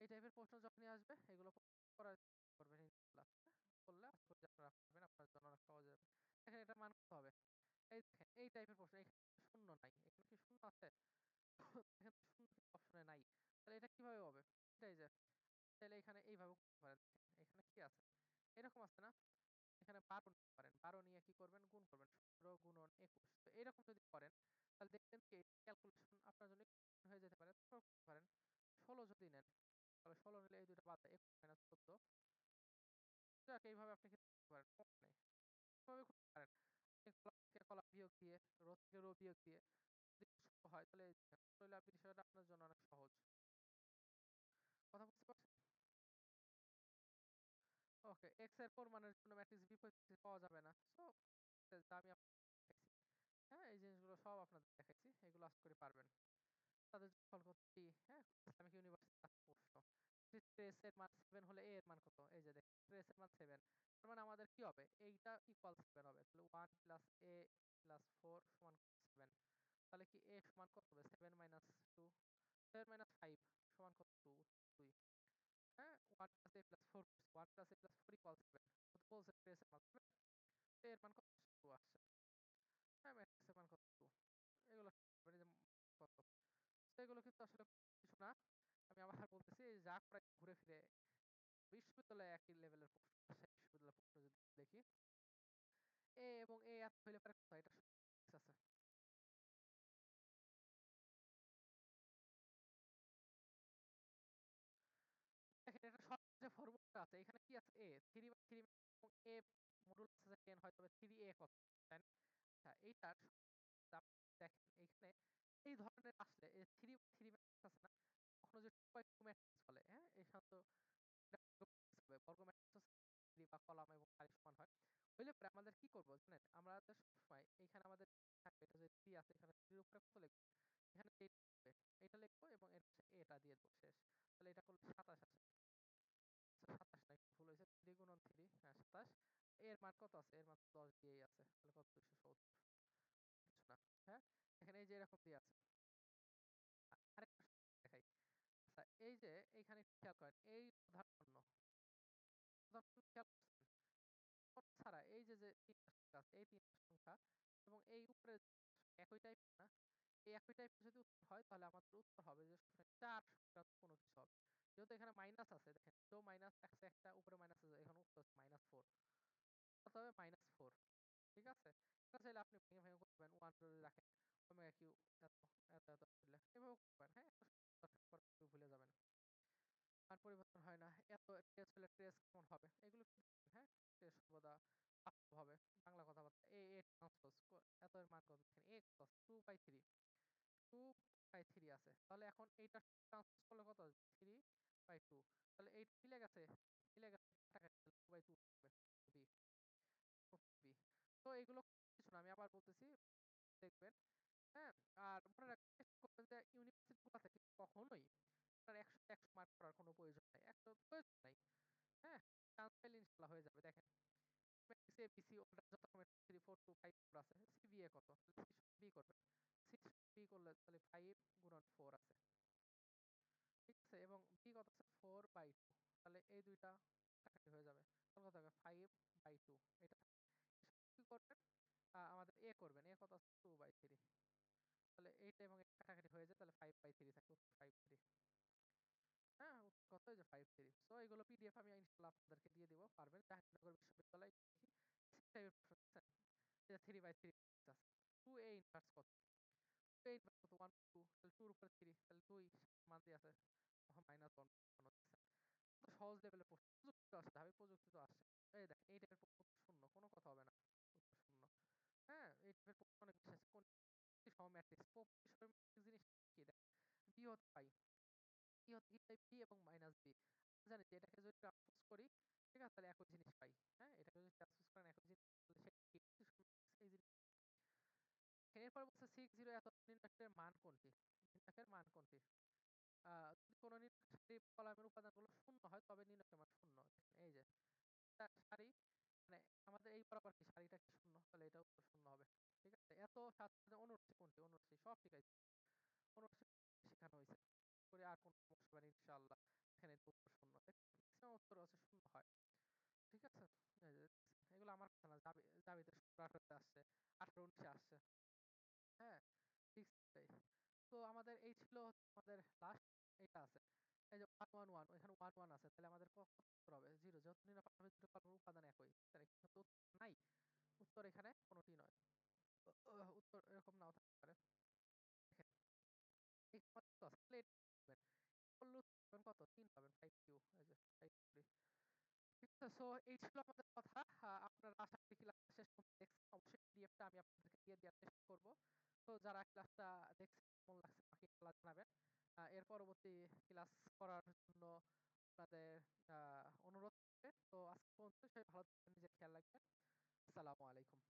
এই টাইপের প্রশ্ন যখনই আসবে এগুলো করার চেষ্টা করবেন ইনশাআল্লাহ। করলে আশা করি যে আপনারা পারবেন, আপনার জন্য অনেক সহজ হবে। দেখেন এটার মান কত হবে? এই দেখেন এই টাইপের প্রশ্ন, এখানে শূন্য নাই, এখানে কি শূন্য আছে? এখানে শূন্য কিন্তু অপশনে নাই, তাহলে এটা কিভাবে হবে? এটাই যে তাহলে এখানে এইভাবে করতে পারেন, দেখেন এখানে কি আছে, এরকম আছে না, এখানে 12 নিতে পারেন, 12 নিয়ে কি করবেন, গুণ করবেন, 17 গুণন 21, তো এরকম যদি করেন তাহলে দেখবেন কি ক্যালকুলেশন আপনার জন্য একটু কঠিন হয়ে যেতে পারে, তারপর করতে পারেন। 16 যদি নেন তাহলে 16 নিলে এই দুটো বাদ দেয়, 21 মাইনাস 14, যাক এইভাবে আপনি কিন্তু করতে পারেন, সমস্যা নেই, এভাবে করতে পারেন। আপনি কলা থেকে কলা বিয়োগ দিয়ে, রো থেকে রো বিয়োগ দিয়ে যদি ছোট হয় তাহলে এই দেখেন, ছোট হলে আপনি বিষয়টা আপনার জন্য অনেক সহজ। কথা বুঝতে পারছেন? ওকে, এক্স এর পরিমাণের জন্য ম্যাট্রিক্স বিপরীত পাওয়া যাবে না, সো যা আমি আপনাকে দেখাইছি, হ্যাঁ এই জিনিসগুলো সব আপনাদের দেখাইছি, এগুলো আশা করি পারবেন। তাদের যোগফল কত কি, হ্যাঁ ইসলামিক ইউনিভার্সিটি প্রশ্ন, ট্রেস এর মান 7 হলে এ এর মান কত, এই যে দেখেন ট্রেস এর মান 7, তার মানে আমাদের কি হবে, এইটা ইকুয়াল 7 হবে, তাহলে 1 প্লাস এ প্লাস 4 সমান 7, তাহলে কি এ সমান কত হবে, 7 মাইনাস 2, 7 মাইনাস 5 সমান কত, 2, 2, হ্যাঁ 1 প্লাস এ প্লাস 4, 1 প্লাস এ প্লাস 4 ইকুয়াল 7, কত বলছে ট্রেস এর মান 7, এর মান কত, 2 আসছে, হ্যাঁ ম্যাট্রিক্স এর মান কত, 2, এগুলো মানে যে কত, তো এগুলো কিন্তু আসলে কিছু না, আমি আবার বলতেছি এই যা করাই ঘুরে ফিরে বিশ্ববিদ্যালয়ে একই লেভেলের প্রশ্ন, রাজশাহী বিশ্ববিদ্যালয়ের প্রশ্ন যদি দেখি, এ এবং এ এত হইলে পারে কত, এটা আছে, দেখেন এটা সহজ যে ফর্মুলাটা আছে, এখানে কি আছে, এ 3/3 এবং এ মডুলাস আছে 10 হয়, তবে 3a কত, তাই না? আচ্ছা এইটার আপনি দেখেন এখানে এই ধরনের আসলে এই 3/3 ম্যাট্রিক্স আছে না, কখনো যে 2/2 ম্যাট্রিক্স বলে, হ্যাঁ এই সাধারণত হবে বর্গ ম্যাট্রিক্স বা কলাম এবং সারি সমান হয়, হইলে পরে আমাদের কি করব জানেন, আমরা সবসময় এখানে আমাদের থাকবে এটা যে 3 আছে, এখানে 3 এর উপরে কত লিখব, এখানে এটা লিখবো এবং এর পাশে এটা দিয়ে দেবো, শেষ, তাহলে এটা করলে 27 আসে, 27 না একটু ভুল হয়েছে, 3 গুণন 3, হ্যাঁ 27, এর মান কত আছে, এর মান 10 দিয়েই আছে, তাহলে কত 270, কিছু না, হ্যাঁ এখানে এই যে এরকম দিয়ে আছে। আরেকটা দেখাই, আচ্ছা এই যে এইখানে খেয়াল করেন এই উদাহরণ খেয়াল করছেন, ছাড়া এই যে যে তিনটা সংখ্যা আছে, এই তিনটা সংখ্যা এবং এই উপরে একই টাইপ না, এই একই টাইপের যদি উত্তর হয় তাহলে আমাদের উত্তর হবে যে 4 সংক্রান্ত কোনো কিছু হবে, যেহেতু এখানে মাইনাস আছে, দেখেন তো মাইনাস আছে, একটা উপরে মাইনাস আছে, এখানে উত্তর হচ্ছে -4, কত হবে -4, ঠিক আছে, এটা চাইলে আপনি ভেঙে ভেঙে করবেন, 1 যদি রাখেন ওমেগা কিউ এত এত এত এভাবে করবেন, হ্যাঁ ভুলে যাবেন, মান পরিবর্তন হয় না, এত ট্রেস হলে ট্রেস কেমন হবে, এগুলো কি দেখবেন, হ্যাঁ ট্রেস সর্বদা বাস্তব হবে, বাংলা কথাবার্তা, এ ট্রান্সপোজ এত এর মান কত, দেখেন এ কত 2/3, 2/3 আছে, তাহলে এখন এইটা ট্রান্সপোজ করলে কত আসবে, 3/2, তাহলে এইটা মিলে গেছে, মিলে গেছে, কাটাকাটি 2/2 হবে, বি বি, তো এগুলো কিছু না, আমি আবার বলতেছি দেখবেন, হ্যাঁ আর মনে রাখবেন চেষ্টা করবেন যে ইউনিভার্সিটি গুলো থেকে কখনোই আপনার 100 মার্ক করার কোনো প্রয়োজন নাই, একটা প্রয়োজন নাই, হ্যাঁ চান্স পেলে ইনশাল্লাহ হয়ে যাবে, দেখেন ম্যাট্রিক্স এ বি সি ওটা যত ম্যাট্রিক্স 3 4 2 5 4 আছে, সিবিএ কত, তাহলে সি বি করবেন, সি বি করলে তাহলে 5 গুণন 4 আছে, ঠিক আছে, এবং বি কত আছে 4/2, তাহলে এই দুইটা কাটাকাটি হয়ে যাবে, তাহলে কত হবে 5/2, এটা কি করবেন, আমাদের এ করবেন, এ কত আছে 2/3, তাহলে এইটা এবং এটা কাটাকাটি হয়ে যায়, তাহলে 5/3 থাকে, উত্তর 5/3, হ্যাঁ উত্তর কত, এই যে 5/3, সো এগুলো পিডিএফ আমি ইনশাআল্লাহ আপনাদেরকে দিয়ে দিব, পারবেন, জাহাঙ্গীরনগর বিশ্ববিদ্যালয় দেখি টাইপের প্রশ্ন দিচ্ছেন, এই যে 3/3 আছে, 2a ইনভার্স কত, 2a ইনভার্স কত 1 2, তাহলে 2 এর উপরে 3, তাহলে 2 মান দিয়ে আছে -1 দিচ্ছেন, তো সহজ লেভেলের প্রশ্ন, প্রযুক্তি তো আসছে, ধাপে প্রযুক্তি তো আসছে, এই দেখেন এই টাইপের প্রশ্ন শূন্য, কোনো কথা হবে না, উত্তর শূন্য, হ্যাঁ এই টাইপের প্রশ্ন অনেক বেশি আছে, কোন সহ ম্যাট্রিক্স জিনিস কি দেখেন, বি হতে পাই, কি হতে কি পাই, বি এবং -বি, জানি যে এটাকে যদি ট্রান্সপোজ করি, ঠিক আছে, তাহলে একই জিনিস পাই, হ্যাঁ এটাকে যদি ট্রান্সপোজ করেন একই জিনিস, তাহলে সেটা কি এই জিনিস, এরপর বলছে 60 এত নির্ণায়কের মান কোনটি, নির্ণায়কের মান কোনটি, যদি কোনো নির্ণায়ক সারি কলামের উপাদানগুলো শূন্য হয় তবে নির্ণায়কের মান শূন্য, দেখেন এই যে সারি, মানে আমাদের এই বরাবর কি সারিটা কি শূন্য, তাহলে এটা উত্তর শূন্য হবে, ঠিক আছে, এত সাথে অনুরশ্রী কোনটি, অনুরশ্রী সব ঠিক আছে, অনুরশ্রী শেখানো হয়েছে করে, আর কোন সমস্যা হবে না ইনশাআল্লাহ, এখানে উত্তর শূন্য, ম্যাক্সিমাম উত্তর আছে শূন্য হয়, ঠিক আছে, এই যে এগুলো আমার কথা না, জামিতে 17-18 আসছে, 18-19 আসছে। হ্যাঁ? ঠিক সেটাই। তো আমাদের এই ছিল আমাদের লাস্ট এটা আছে। এই যে 1-1-1 এখানে 1-1 আছে। তাহলে আমাদের কত উত্তর হবে? 0 যেহেতু নিম্ন পারমাণবিক দুটো পরমাণুর উপাদান একই। তাহলে এখানে তো উত্তর নাই। উত্তর এখানে কোনটি নয়। উত্তর এরকম নাও থাকতে পারে। দেখেন এখানে কত আছে? তাহলে এটা করবেন। করলে উত্তর পাবেন কত? 3 পাবেন 5Q এই যে 5 ঠিক আছে। সো এই ছিল আমাদের কথা। আপনারা আশা করি ক্লাসটা শেষ পর্যন্ত দেখছেন। অবশ্যই পিডিএফটা আমি আপনাদেরকে দিয়ে দেওয়ার চেষ্টা করব। তো যারা ক্লাসটা দেখছেন কেমন লাগছে আমাকে ইনশাআল্লাহ জানাবেন। এর পরবর্তী ক্লাস করার জন্য আপনাদের অনুরোধ থাকবে। তো আজকে পর্যন্ত সবাই ভালো থাকবেন, নিজের খেয়াল রাখবেন। আসসালামু আলাইকুম।